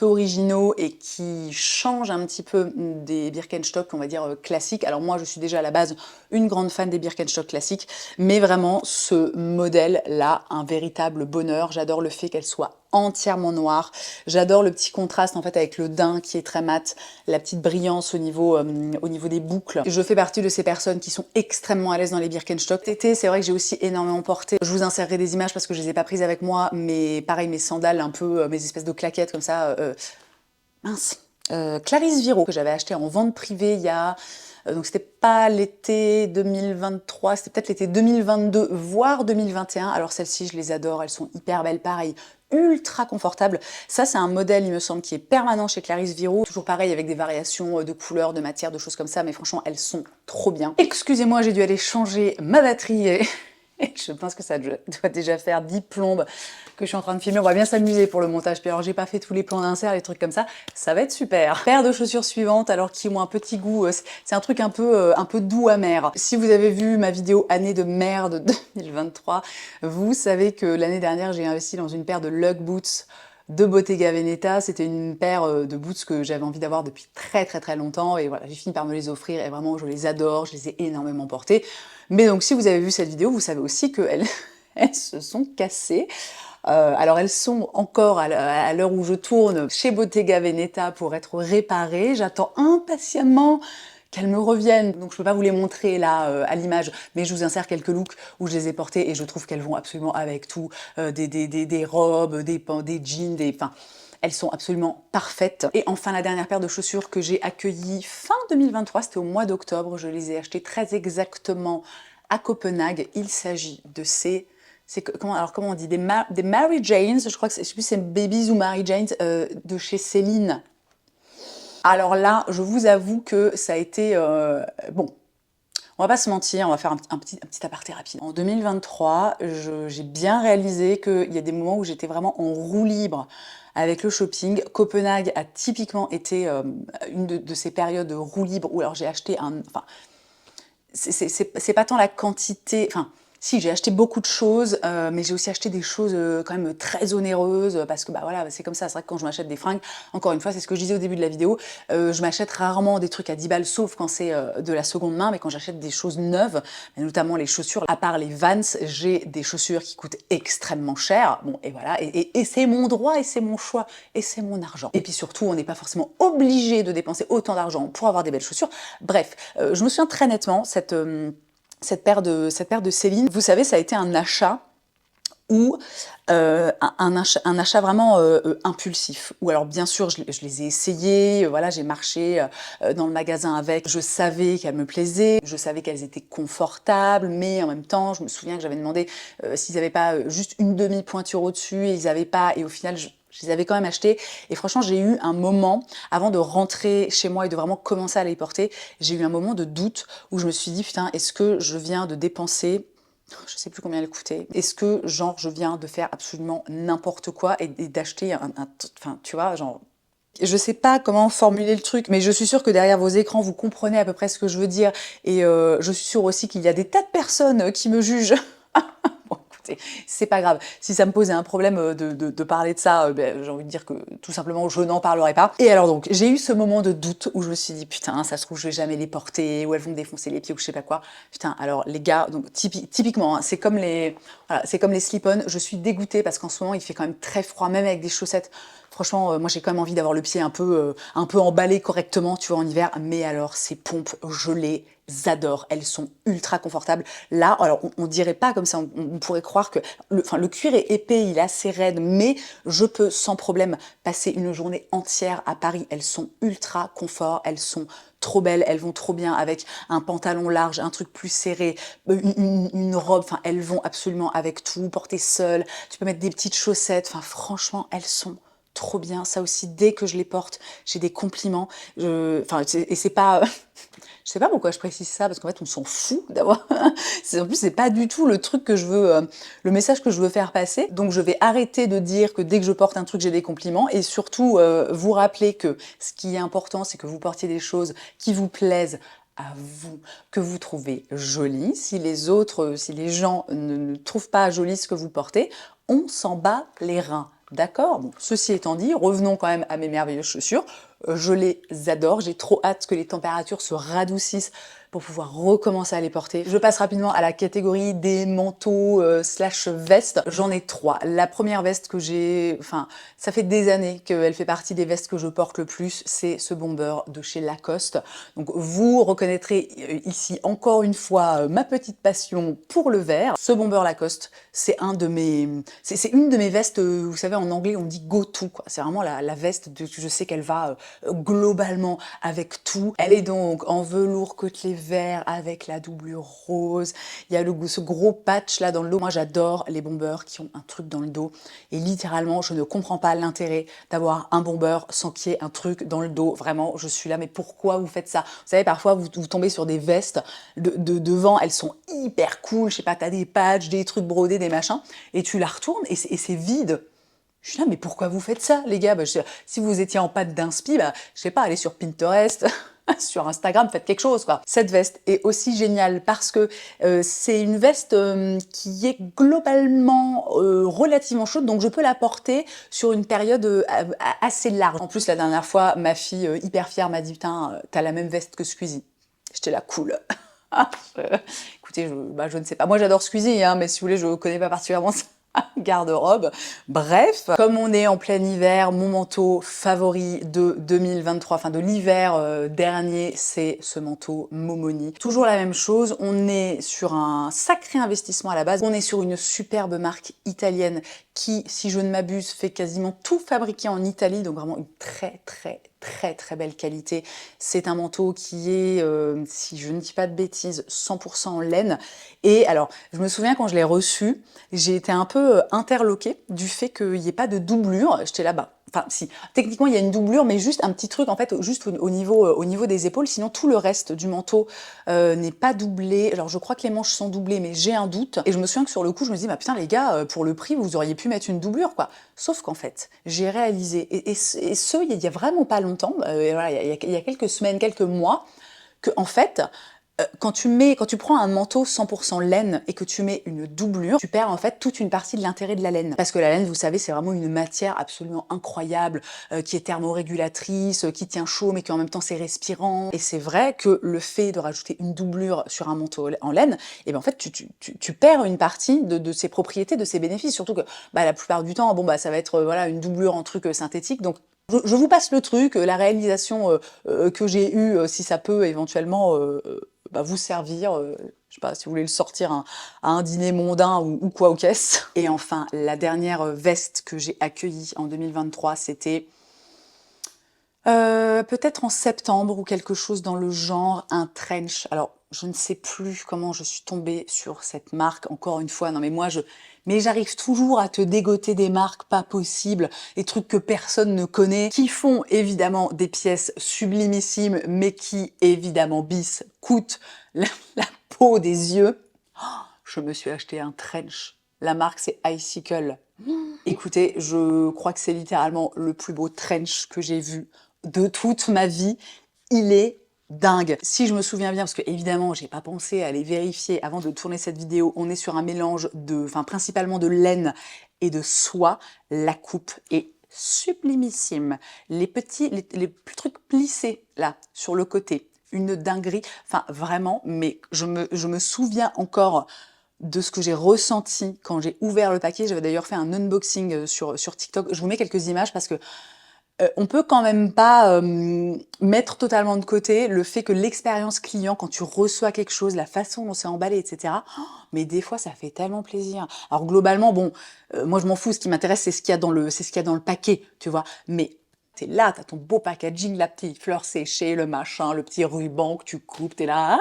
originaux et qui changent un petit peu des Birkenstock, on va dire, classiques. Alors moi, je suis déjà à la base une grande fan des Birkenstock classiques, mais vraiment, ce modèle-là, un véritable bonheur. J'adore le fait qu'elle soit entièrement noire. J'adore le petit contraste en fait avec le daim qui est très mat, la petite brillance au niveau des boucles. Je fais partie de ces personnes qui sont extrêmement à l'aise dans les Birkenstock. Cet été, c'est vrai que j'ai aussi énormément porté. Je vous insérerai des images parce que je les ai pas prises avec moi, mais pareil, mes sandales un peu, mes espèces de claquettes comme ça. Mince. Clarisse Viro, que j'avais acheté en vente privée il y a... donc c'était pas l'été 2023, c'était peut-être l'été 2022, voire 2021. Alors celles-ci, je les adore, elles sont hyper belles, pareil, ultra confortables. Ça, c'est un modèle, il me semble, qui est permanent chez Clarisse Viro. Toujours pareil, avec des variations de couleurs, de matière, de choses comme ça, mais franchement, elles sont trop bien. Excusez-moi, j'ai dû aller changer ma batterie et je pense que ça doit déjà faire 10 plombes que je suis en train de filmer. On va bien s'amuser pour le montage. Puis alors, j'ai pas fait tous les plans d'insert, les trucs comme ça. Ça va être super. Paire de chaussures suivantes, alors qui ont un petit goût. C'est un truc un peu doux amer. Si vous avez vu ma vidéo année de merde 2023, vous savez que l'année dernière, j'ai investi dans une paire de Lug Boots de Bottega Veneta. C'était une paire de boots que j'avais envie d'avoir depuis très très très longtemps et voilà, j'ai fini par me les offrir et vraiment je les adore, je les ai énormément portées. Mais donc si vous avez vu cette vidéo, vous savez aussi qu'elles elles se sont cassées. Alors elles sont encore à l'heure où je tourne chez Bottega Veneta pour être réparées. J'attends impatiemment qu'elles me reviennent. Donc je peux pas vous les montrer là à l'image, mais je vous insère quelques looks où je les ai portées et je trouve qu'elles vont absolument avec tout. Des robes, des jeans, enfin... Elles sont absolument parfaites. Et enfin, la dernière paire de chaussures que j'ai accueillie fin 2023, c'était au mois d'octobre. Je les ai achetées très exactement à Copenhague. Il s'agit de ces... comment on dit des Mary Janes, je crois que je sais plus si c'est Babies ou Mary Janes, de chez Céline. Alors là, je vous avoue que ça a été... bon, on va pas se mentir, on va faire un petit aparté rapide. En 2023, j'ai bien réalisé qu'il y a des moments où j'étais vraiment en roue libre avec le shopping. Copenhague a typiquement été une de ces périodes de roue libre où alors j'ai acheté un... Enfin, c'est pas tant la quantité... Enfin, si, j'ai acheté beaucoup de choses, mais j'ai aussi acheté des choses quand même très onéreuses, parce que bah voilà, c'est comme ça, c'est vrai que quand je m'achète des fringues, encore une fois, c'est ce que je disais au début de la vidéo, je m'achète rarement des trucs à 10 balles, sauf quand c'est de la seconde main, mais quand j'achète des choses neuves, notamment les chaussures, à part les Vans, j'ai des chaussures qui coûtent extrêmement cher, bon, et voilà, et c'est mon droit, et c'est mon choix, et c'est mon argent. Et puis surtout, on n'est pas forcément obligé de dépenser autant d'argent pour avoir des belles chaussures. Bref, je me souviens très nettement, cette paire de Céline, vous savez, ça a été un achat ou un achat vraiment impulsif. Ou alors bien sûr, je les ai essayées, voilà, j'ai marché dans le magasin avec, je savais qu'elles me plaisaient, je savais qu'elles étaient confortables, mais en même temps, je me souviens que j'avais demandé s'ils n'avaient pas juste une demi-pointure au-dessus, et ils n'avaient pas, et au final, je les avais quand même achetées. Et franchement, j'ai eu un moment, avant de rentrer chez moi et de vraiment commencer à les porter, j'ai eu un moment de doute où je me suis dit, putain, est-ce que je viens de dépenser... Je sais plus combien elle coûtait. Est-ce que, genre, je viens de faire absolument n'importe quoi et d'acheter enfin, tu vois, genre... Je sais pas comment formuler le truc, mais je suis sûre que derrière vos écrans, vous comprenez à peu près ce que je veux dire. Et je suis sûre aussi qu'il y a des tas de personnes qui me jugent. Bon, écoutez, c'est pas grave. Si ça me posait un problème de parler de ça, ben, j'ai envie de dire que tout simplement, je n'en parlerai pas. Et alors donc, j'ai eu ce moment de doute où je me suis dit, putain, ça se trouve, je vais jamais les porter, ou elles vont me défoncer les pieds, ou je sais pas quoi. Putain, alors les gars, donc typiquement, hein, c'est comme les slip-on. Je suis dégoûtée parce qu'en ce moment, il fait quand même très froid, même avec des chaussettes. Franchement, moi j'ai quand même envie d'avoir le pied un peu emballé correctement, tu vois, en hiver. Mais alors, ces pompes, je les adore. Elles sont ultra confortables. Là, alors on dirait pas comme ça, on pourrait croire que le cuir est épais, il est assez raide, mais je peux sans problème passer une journée entière à Paris. Elles sont ultra confort, elles sont trop belles, elles vont trop bien avec un pantalon large, un truc plus serré, une robe, enfin elles vont absolument avec tout, porter seule, tu peux mettre des petites chaussettes, enfin franchement elles sont trop bien. Ça aussi, dès que je les porte, j'ai des compliments. Enfin, et c'est pas, je sais pas pourquoi je précise ça, parce qu'en fait, on s'en fout d'avoir. En plus, c'est pas du tout le truc que je veux, le message que je veux faire passer. Donc, je vais arrêter de dire que dès que je porte un truc, j'ai des compliments, et surtout vous rappeler que ce qui est important, c'est que vous portiez des choses qui vous plaisent à vous, que vous trouvez jolies. Si les autres, si les gens ne trouvent pas joli ce que vous portez, on s'en bat les reins. D'accord? Bon, ceci étant dit, revenons quand même à mes merveilleuses chaussures. Je les adore, j'ai trop hâte que les températures se radoucissent pour pouvoir recommencer à les porter. Je passe rapidement à la catégorie des manteaux slash vestes. J'en ai 3. La première veste que j'ai, enfin, ça fait des années qu'elle fait partie des vestes que je porte le plus, c'est ce bomber de chez Lacoste. Donc vous reconnaîtrez ici encore une fois ma petite passion pour le vert. Ce bomber Lacoste, c'est une de mes vestes, vous savez en anglais on dit go-to, quoi. C'est vraiment la veste, je sais qu'elle va globalement avec tout. Elle est donc en velours côtelé vert avec la doublure rose. Il y a ce gros patch là dans le dos. Moi j'adore les bombers qui ont un truc dans le dos. Et littéralement, je ne comprends pas l'intérêt d'avoir un bomber sans qu'il y ait un truc dans le dos. Vraiment, je suis là, mais pourquoi vous faites ça? Vous savez, parfois vous tombez sur des vestes devant, elles sont hyper cool. Je sais pas, t'as des patchs, des trucs brodés, des machins, et tu la retournes et c'est vide. Je suis là, mais pourquoi vous faites ça, les gars? Si vous étiez en panne d'inspi, je sais pas, allez sur Pinterest, sur Instagram, faites quelque chose, quoi. Cette veste est aussi géniale parce que c'est une veste qui est globalement relativement chaude, donc je peux la porter sur une période assez large. En plus, la dernière fois, ma fille, hyper fière, m'a dit, putain, t'as la même veste que Squeezie. J'étais là, cool. Écoutez, je ne sais pas. Moi, j'adore Squeezie, hein, mais si vous voulez, je connais pas particulièrement ça. Garde-robe. Bref, comme on est en plein hiver, mon manteau favori de 2023, enfin de l'hiver dernier, c'est ce manteau Momoni. Toujours la même chose, on est sur un sacré investissement à la base. On est sur une superbe marque italienne qui, si je ne m'abuse, fait quasiment tout fabriquer en Italie, donc vraiment une très belle qualité. C'est un manteau qui est, si je ne dis pas de bêtises, 100% en laine. Et alors, je me souviens quand je l'ai reçu, j'ai été un peu interloquée du fait qu'il n'y ait pas de doublure. J'étais là-bas. Enfin, si, techniquement, il y a une doublure, mais juste un petit truc, en fait, juste au niveau des épaules. Sinon, tout le reste du manteau n'est pas doublé. Alors, je crois que les manches sont doublées, mais j'ai un doute. Et je me souviens que sur le coup, je me dis, bah putain, les gars, pour le prix, vous auriez pu mettre une doublure, quoi. Sauf qu'en fait, j'ai réalisé, il y a vraiment pas longtemps, voilà, il y a quelques semaines, quelques mois, que en fait, quand tu prends un manteau 100% laine et que tu mets une doublure, tu perds en fait toute une partie de l'intérêt de la laine. Parce que la laine, vous savez, c'est vraiment une matière absolument incroyable, qui est thermorégulatrice, qui tient chaud, mais qui en même temps c'est respirant. Et c'est vrai que le fait de rajouter une doublure sur un manteau en laine, et ben en fait, tu perds une partie de ses propriétés, de ses bénéfices. Surtout que la plupart du temps, bon, ça va être voilà, une doublure en truc synthétique. Donc, je vous passe le truc, la réalisation que j'ai eue, si ça peut éventuellement vous servir, je sais pas, si vous voulez le sortir à un dîner mondain ou quoi ou qu'est-ce. Et enfin, la dernière veste que j'ai accueillie en 2023, c'était peut-être en septembre ou quelque chose dans le genre, un trench. Alors, je ne sais plus comment je suis tombée sur cette marque, encore une fois, non mais mais j'arrive toujours à te dégoter des marques pas possibles, des trucs que personne ne connaît, qui font évidemment des pièces sublimissimes, mais qui, évidemment, bis, coûtent la peau des yeux. Oh, je me suis acheté un trench. La marque, c'est Icicle. Écoutez, je crois que c'est littéralement le plus beau trench que j'ai vu de toute ma vie. Il est dingue. Si je me souviens bien, parce que évidemment, j'ai pas pensé à aller vérifier avant de tourner cette vidéo, on est sur un mélange principalement de laine et de soie. La coupe est sublimissime. Les trucs plissés, là, sur le côté, une dinguerie. Enfin, vraiment, mais je me souviens encore de ce que j'ai ressenti quand j'ai ouvert le paquet. J'avais d'ailleurs fait un unboxing sur TikTok. Je vous mets quelques images parce que on peut quand même pas mettre totalement de côté le fait que l'expérience client, quand tu reçois quelque chose, la façon dont c'est emballé, etc. Mais des fois, ça fait tellement plaisir. Alors globalement, bon, moi je m'en fous. Ce qui m'intéresse, c'est ce qu'il y a c'est ce qu'il y a dans le paquet, tu vois. Mais t'es là, t'as ton beau packaging, la petite fleur séchée, le machin, le petit ruban que tu coupes, t'es là.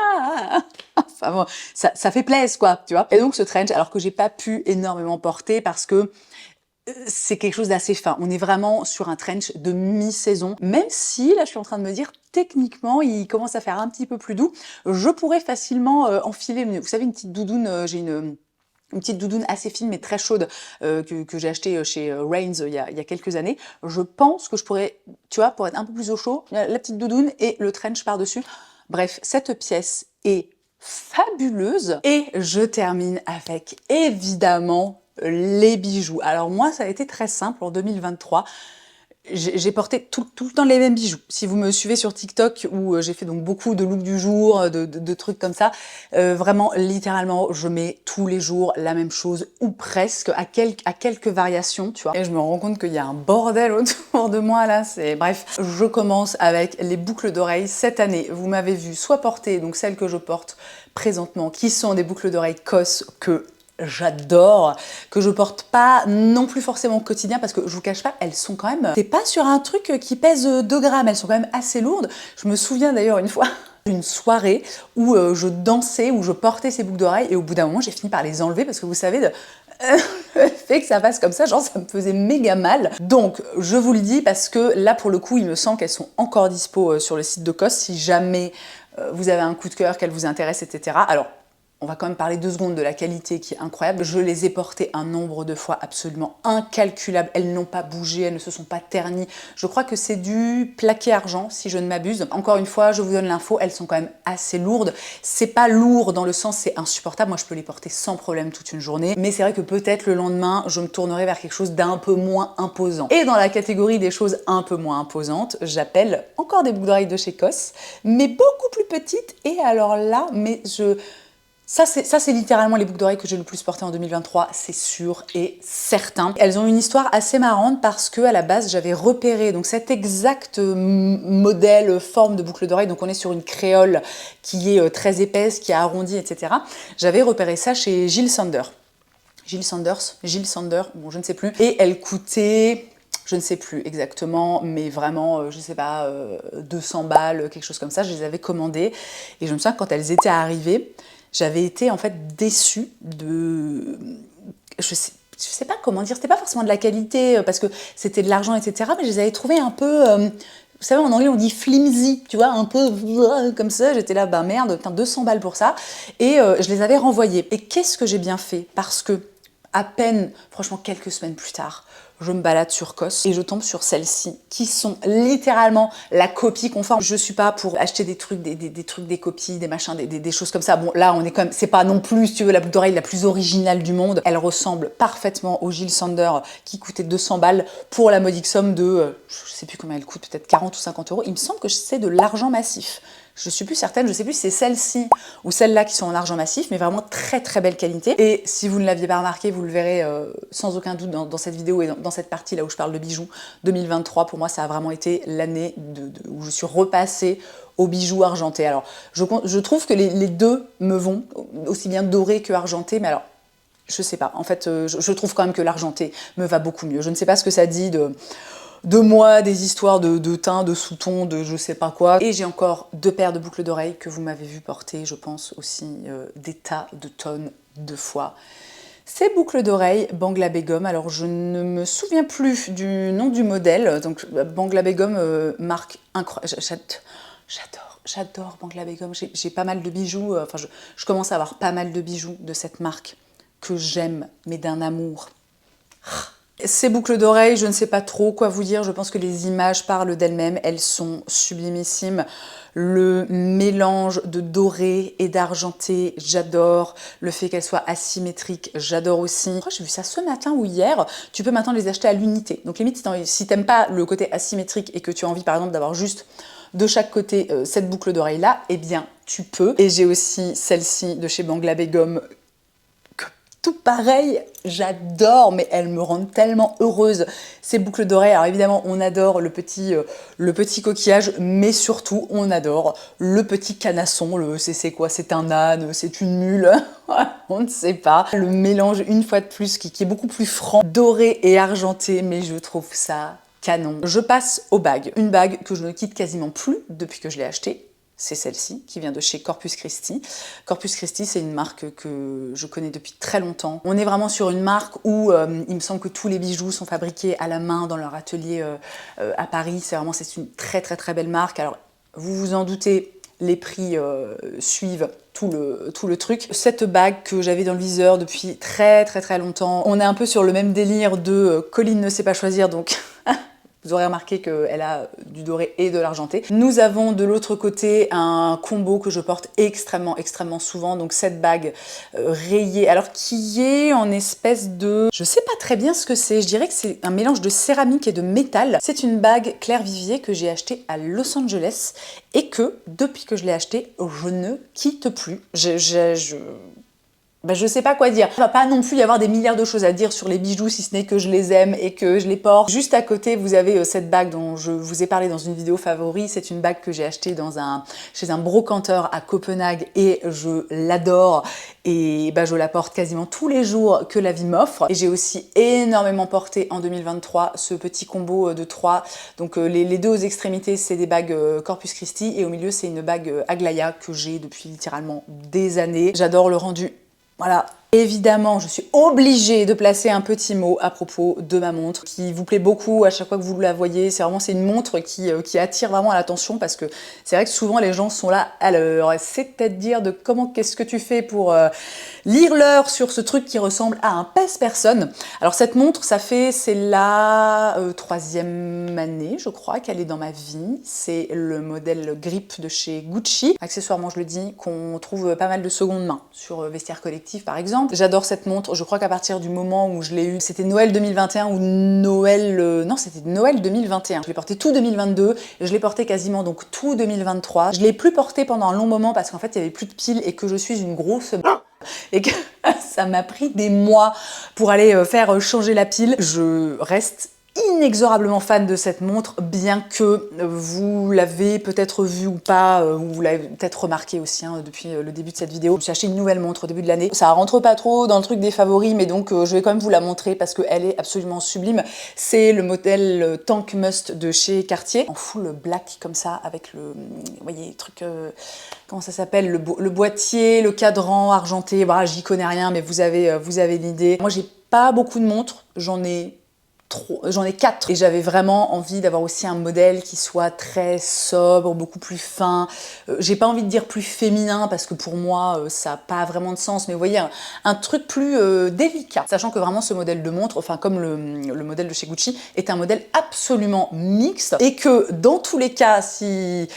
Enfin bon, ça fait plaisir, quoi, tu vois. Et donc ce trench, alors que j'ai pas pu énormément porter parce que c'est quelque chose d'assez fin. On est vraiment sur un trench de mi-saison. Même si, là, je suis en train de me dire, techniquement, il commence à faire un petit peu plus doux. Je pourrais facilement enfiler, vous savez, une petite doudoune, j'ai une petite doudoune assez fine mais très chaude que j'ai acheté chez Rains il y a quelques années. Je pense que je pourrais, tu vois, pour être un peu plus au chaud, la petite doudoune et le trench par-dessus. Bref, cette pièce est fabuleuse. Et je termine avec, évidemment, les bijoux. Alors moi, ça a été très simple en 2023. J'ai porté tout le temps les mêmes bijoux. Si vous me suivez sur TikTok, où j'ai fait donc beaucoup de looks du jour, de trucs comme ça, vraiment, littéralement, je mets tous les jours la même chose, ou presque, à quelques variations, tu vois. Et je me rends compte qu'il y a un bordel autour de moi, là, c'est... Bref, je commence avec les boucles d'oreilles. Cette année, vous m'avez vu soit porter, donc celles que je porte présentement, qui sont des boucles d'oreilles COS que j'adore, que je porte pas non plus forcément au quotidien parce que je vous cache pas, elles sont quand même... T'es pas sur un truc qui pèse 2 grammes, elles sont quand même assez lourdes. Je me souviens d'ailleurs une fois d'une soirée où je dansais, où je portais ces boucles d'oreilles et au bout d'un moment j'ai fini par les enlever parce que vous savez, le fait que ça passe comme ça, genre ça me faisait méga mal. Donc je vous le dis parce que là pour le coup il me semble qu'elles sont encore dispo sur le site de COS si jamais vous avez un coup de cœur, qu'elles vous intéressent, etc. Alors on va quand même parler 2 secondes de la qualité qui est incroyable. Je les ai portées un nombre de fois absolument incalculable. Elles n'ont pas bougé, elles ne se sont pas ternies. Je crois que c'est du plaqué argent, si je ne m'abuse. Encore une fois, je vous donne l'info, elles sont quand même assez lourdes. C'est pas lourd dans le sens c'est insupportable. Moi, je peux les porter sans problème toute une journée. Mais c'est vrai que peut-être le lendemain, je me tournerai vers quelque chose d'un peu moins imposant. Et dans la catégorie des choses un peu moins imposantes, j'appelle encore des boucles d'oreilles de chez COS, mais beaucoup plus petites. Et alors là, ça, c'est littéralement les boucles d'oreilles que j'ai le plus portées en 2023, c'est sûr et certain. Elles ont une histoire assez marrante parce que à la base, j'avais repéré donc cet exact modèle, forme de boucle d'oreille. Donc on est sur une créole qui est très épaisse, qui est arrondie, etc. J'avais repéré ça chez Jil Sander, bon je ne sais plus. Et elle coûtait... Je ne sais plus exactement, mais vraiment, je sais pas, 200 balles, quelque chose comme ça. Je les avais commandées et je me souviens que quand elles étaient arrivées, j'avais été en fait déçue de... Je sais pas comment dire, c'était pas forcément de la qualité parce que c'était de l'argent, etc. Mais je les avais trouvées un peu... vous savez, en anglais, on dit flimsy, tu vois, un peu comme ça. J'étais là, bah merde, putain, 200 balles pour ça. Et je les avais renvoyées. Et qu'est-ce que j'ai bien fait? Parce que, à peine, franchement, quelques semaines plus tard, je me balade sur COS et je tombe sur celles-ci qui sont littéralement la copie conforme. Je suis pas pour acheter des trucs, des copies, des machins, des choses comme ça. Bon, là, on est quand même, c'est pas non plus, si tu veux, la boucle d'oreille la plus originale du monde. Elle ressemble parfaitement au Jil Sander qui coûtait 200 balles pour la modique somme de, je sais plus combien elle coûte, peut-être 40 ou 50 euros. Il me semble que c'est de l'argent massif. Je suis plus certaine, je sais plus si c'est celle-ci ou celle-là qui sont en argent massif, mais vraiment très très belle qualité. Et si vous ne l'aviez pas remarqué, vous le verrez sans aucun doute dans cette vidéo et dans cette partie là où je parle de bijoux. 2023, pour moi, ça a vraiment été l'année où je suis repassée aux bijoux argentés. Alors, je trouve que les deux me vont, aussi bien doré que argenté, mais alors, je sais pas. En fait, je trouve quand même que l'argenté me va beaucoup mieux. Je ne sais pas ce que ça dit de moi, des histoires de teint, de sous-ton, de je sais pas quoi. Et j'ai encore 2 paires de boucles d'oreilles que vous m'avez vu porter, je pense aussi des tas de tonnes de fois. Ces boucles d'oreilles Bangla Begum, alors je ne me souviens plus du nom du modèle, donc Bangla Begum, marque incroyable, j'adore Bangla Begum, j'ai pas mal de bijoux, enfin je commence à avoir pas mal de bijoux de cette marque que j'aime, mais d'un amour. Ces boucles d'oreilles, je ne sais pas trop quoi vous dire, je pense que les images parlent d'elles-mêmes, elles sont sublimissimes. Le mélange de doré et d'argenté, j'adore. Le fait qu'elles soient asymétriques, j'adore aussi. Je crois que j'ai vu ça ce matin ou hier, tu peux maintenant les acheter à l'unité. Donc limite, si t'aimes pas le côté asymétrique et que tu as envie par exemple d'avoir juste de chaque côté cette boucle d'oreille là, eh bien tu peux. Et j'ai aussi celle-ci de chez Bangla Begum tout pareil, j'adore, mais elles me rendent tellement heureuse. Ces boucles d'oreilles, alors évidemment, on adore le petit coquillage, mais surtout, on adore le petit canasson. C'est quoi? C'est un âne, c'est une mule, on ne sait pas. Le mélange, une fois de plus, qui est beaucoup plus franc, doré et argenté, mais je trouve ça canon. Je passe aux bagues. Une bague que je ne quitte quasiment plus depuis que je l'ai achetée. C'est celle-ci, qui vient de chez Corpus Christi. Corpus Christi, c'est une marque que je connais depuis très longtemps. On est vraiment sur une marque où il me semble que tous les bijoux sont fabriqués à la main dans leur atelier à Paris. C'est une très très très belle marque. Alors, vous vous en doutez, les prix suivent tout le truc. Cette bague que j'avais dans le viseur depuis très très très longtemps, on est un peu sur le même délire de Colline ne sait pas choisir, donc... Vous aurez remarqué qu'elle a du doré et de l'argenté. Nous avons de l'autre côté un combo que je porte extrêmement souvent, donc cette bague rayée, alors qui est en espèce de... Je sais pas très bien ce que c'est, je dirais que c'est un mélange de céramique et de métal. C'est une bague Claire Vivier que j'ai achetée à Los Angeles et que, depuis que je l'ai achetée, je ne quitte plus. Je sais pas quoi dire. Il va pas non plus y avoir des milliards de choses à dire sur les bijoux, si ce n'est que je les aime et que je les porte. Juste à côté, vous avez cette bague dont je vous ai parlé dans une vidéo favori. C'est une bague que j'ai achetée chez un brocanteur à Copenhague et je l'adore. Et je la porte quasiment tous les jours que la vie m'offre. Et j'ai aussi énormément porté en 2023 ce petit combo de 3. Donc les deux aux extrémités, c'est des bagues Corpus Christi et au milieu, c'est une bague Aglaia que j'ai depuis littéralement des années. J'adore le rendu. Voilà. Évidemment, je suis obligée de placer un petit mot à propos de ma montre qui vous plaît beaucoup à chaque fois que vous la voyez. C'est une montre qui attire vraiment l'attention parce que c'est vrai que souvent les gens sont là à l'heure. C'est-à-dire de qu'est-ce que tu fais pour lire l'heure sur ce truc qui ressemble à un pèse-personne. Alors cette montre, c'est la 3e année, je crois, qu'elle est dans ma vie. C'est le modèle Grip de chez Gucci. Accessoirement, je le dis, qu'on trouve pas mal de seconde main sur Vestiaire Collectif par exemple. J'adore cette montre, je crois qu'à partir du moment où je l'ai eue, c'était Noël 2021 ou Noël... non, c'était Noël 2021. Je l'ai portée tout 2022, et je l'ai portée quasiment donc tout 2023. Je l'ai plus portée pendant un long moment parce qu'en fait, il y avait plus de piles et que je suis une grosse... et que ça m'a pris des mois pour aller faire changer la pile. Je reste inexorablement fan de cette montre, bien que vous l'avez peut-être vu ou pas, ou vous l'avez peut-être remarqué aussi depuis le début de cette vidéo. Je me suis acheté une nouvelle montre au début de l'année. Ça rentre pas trop dans le truc des favoris, mais donc je vais quand même vous la montrer parce qu'elle est absolument sublime. C'est le modèle Tank Must de chez Cartier, en full black comme ça, avec vous voyez, le truc, comment ça s'appelle, le boîtier, le cadran argenté. Voilà, j'y connais rien, mais vous avez l'idée. Moi, j'ai pas beaucoup de montres, j'en ai 4 et j'avais vraiment envie d'avoir aussi un modèle qui soit très sobre, beaucoup plus fin. J'ai pas envie de dire plus féminin parce que pour moi ça n'a pas vraiment de sens, mais vous voyez, un truc plus délicat. Sachant que vraiment ce modèle de montre, enfin comme le modèle de chez Gucci, est un modèle absolument mixte et que dans tous les cas, si...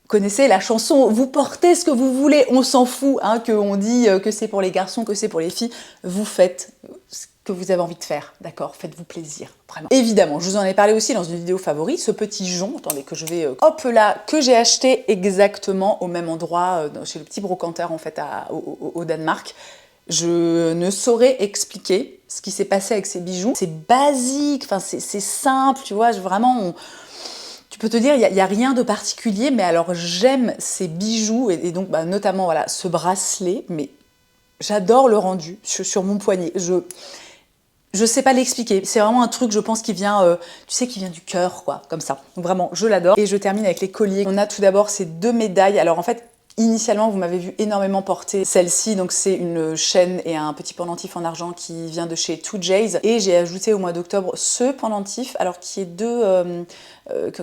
connaissez la chanson « Vous portez ce que vous voulez, on s'en fout qu'on dit que c'est pour les garçons, que c'est pour les filles. Vous faites ce que vous avez envie de faire, d'accord? Faites-vous plaisir, vraiment. » Évidemment, je vous en ai parlé aussi dans une vidéo favori, ce petit jonc, attendez que je vais... hop là, que j'ai acheté exactement au même endroit, chez le petit brocanteur en fait au Danemark. Je ne saurais expliquer ce qui s'est passé avec ces bijoux. C'est basique, enfin c'est simple, tu vois, vraiment... Tu peux te dire, il n'y a rien de particulier, mais alors j'aime ces bijoux, et donc notamment voilà, ce bracelet, mais j'adore le rendu sur mon poignet. Je sais pas l'expliquer, c'est vraiment un truc, je pense, qui vient, tu sais, qui vient du cœur, quoi, comme ça. Donc vraiment, je l'adore. Et je termine avec les colliers. On a tout d'abord ces 2 médailles. Alors en fait, initialement, vous m'avez vu énormément porter celle-ci, donc c'est une chaîne et un petit pendentif en argent qui vient de chez 2Jays. Et j'ai ajouté au mois d'octobre ce pendentif, alors qui est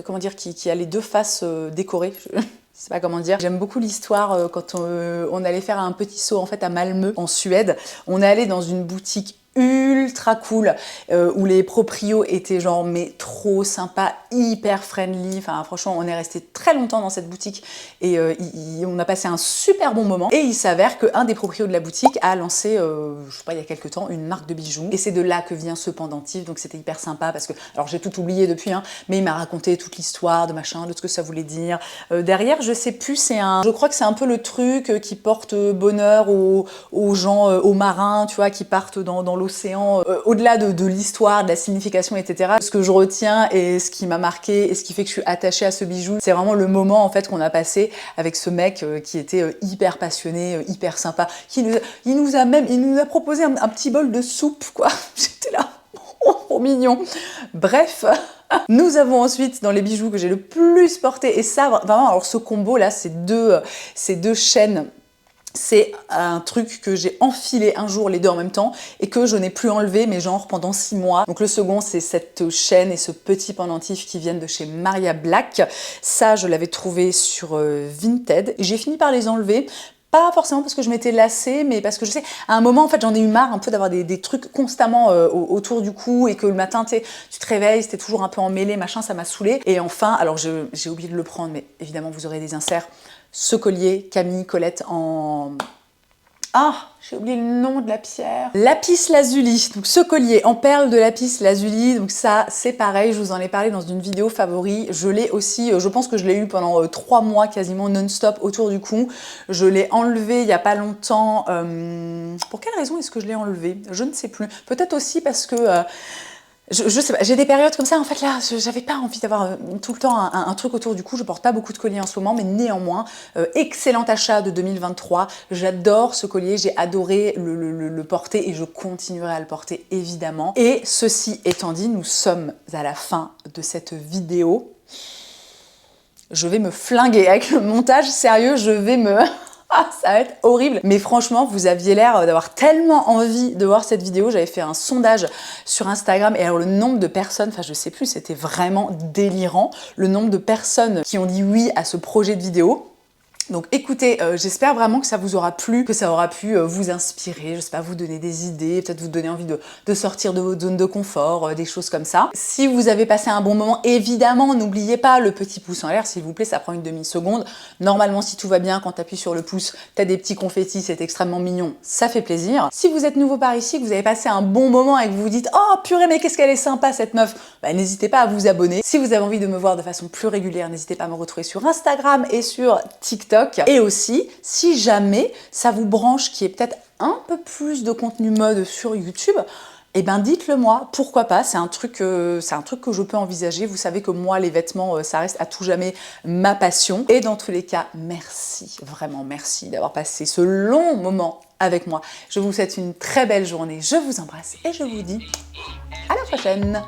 comment dire, qui a les 2 faces décorées. Je sais pas comment dire. J'aime beaucoup l'histoire quand on allait faire un petit saut en fait à Malmö, en Suède. On est allé dans une boutique ultra cool, où les proprios étaient genre mais trop sympas, hyper friendly. Enfin franchement on est resté très longtemps dans cette boutique et on a passé un super bon moment. Et il s'avère qu'un des proprios de la boutique a lancé, je sais pas, il y a quelques temps, une marque de bijoux. Et c'est de là que vient ce pendentif, donc c'était hyper sympa parce que, alors j'ai tout oublié depuis, hein, mais il m'a raconté toute l'histoire de machin, de ce que ça voulait dire. Derrière, je sais plus, je crois que c'est un peu le truc qui porte bonheur aux gens, aux marins, tu vois, qui partent dans l'océan, au-delà de l'histoire, de la signification, etc. Ce que je retiens et ce qui m'a marqué et ce qui fait que je suis attachée à ce bijou, c'est vraiment le moment en fait qu'on a passé avec ce mec qui était hyper passionné, hyper sympa, il nous a proposé un petit bol de soupe, quoi. J'étais là, oh mignon. Bref. Nous avons ensuite, dans les bijoux que j'ai le plus porté, et ça, vraiment, alors ce combo là, ces deux chaînes, c'est un truc que j'ai enfilé un jour les deux en même temps et que je n'ai plus enlevé, mais genre pendant 6 mois. Donc le second, c'est cette chaîne et ce petit pendentif qui viennent de chez Maria Black. Ça, je l'avais trouvé sur Vinted et j'ai fini par les enlever. Pas forcément parce que je m'étais lassée, mais parce que je sais, à un moment, en fait, j'en ai eu marre un peu d'avoir des trucs constamment autour du cou et que le matin, tu te réveilles, c'était toujours un peu emmêlé, machin, ça m'a saoulée. Et enfin, alors j'ai oublié de le prendre, mais évidemment, vous aurez des inserts. Ce collier, Camille Colette en... Ah, j'ai oublié le nom de la pierre. Lapis lazuli. Donc ce collier en perles de lapis lazuli. Donc ça, c'est pareil, je vous en ai parlé dans une vidéo favori. Je l'ai aussi, je pense que je l'ai eu pendant 3 mois quasiment non-stop autour du cou. Je l'ai enlevé il n'y a pas longtemps. Pour quelle raison est-ce que je l'ai enlevé? Je ne sais plus. Peut-être aussi parce que... je sais pas, j'ai des périodes comme ça, en fait là, j'avais pas envie d'avoir tout le temps un truc autour du cou, je porte pas beaucoup de colliers en ce moment, mais néanmoins, excellent achat de 2023, j'adore ce collier, j'ai adoré le porter et je continuerai à le porter évidemment. Et ceci étant dit, nous sommes à la fin de cette vidéo. Je vais me flinguer avec le montage, sérieux, je vais me... Ah, ça va être horrible. Mais franchement, vous aviez l'air d'avoir tellement envie de voir cette vidéo. J'avais fait un sondage sur Instagram et alors le nombre de personnes, enfin je sais plus, c'était vraiment délirant. Le nombre de personnes qui ont dit oui à ce projet de vidéo. Donc écoutez, j'espère vraiment que ça vous aura plu, que ça aura pu vous inspirer, je sais pas, vous donner des idées, peut-être vous donner envie de sortir de votre zone de confort, des choses comme ça. Si vous avez passé un bon moment, évidemment, n'oubliez pas le petit pouce en l'air, s'il vous plaît, ça prend une demi-seconde. Normalement, si tout va bien, quand tu appuies sur le pouce, t'as des petits confettis, c'est extrêmement mignon, ça fait plaisir. Si vous êtes nouveau par ici, que vous avez passé un bon moment et que vous vous dites « Oh purée, mais qu'est-ce qu'elle est sympa cette meuf !» bah, n'hésitez pas à vous abonner. Si vous avez envie de me voir de façon plus régulière, n'hésitez pas à me retrouver sur Instagram et sur TikTok. Et aussi, si jamais ça vous branche qu'il y ait peut-être un peu plus de contenu mode sur YouTube, eh ben dites-le moi, pourquoi pas, c'est un truc que je peux envisager. Vous savez que moi, les vêtements, ça reste à tout jamais ma passion. Et dans tous les cas, merci, vraiment merci d'avoir passé ce long moment avec moi. Je vous souhaite une très belle journée, je vous embrasse et je vous dis à la prochaine.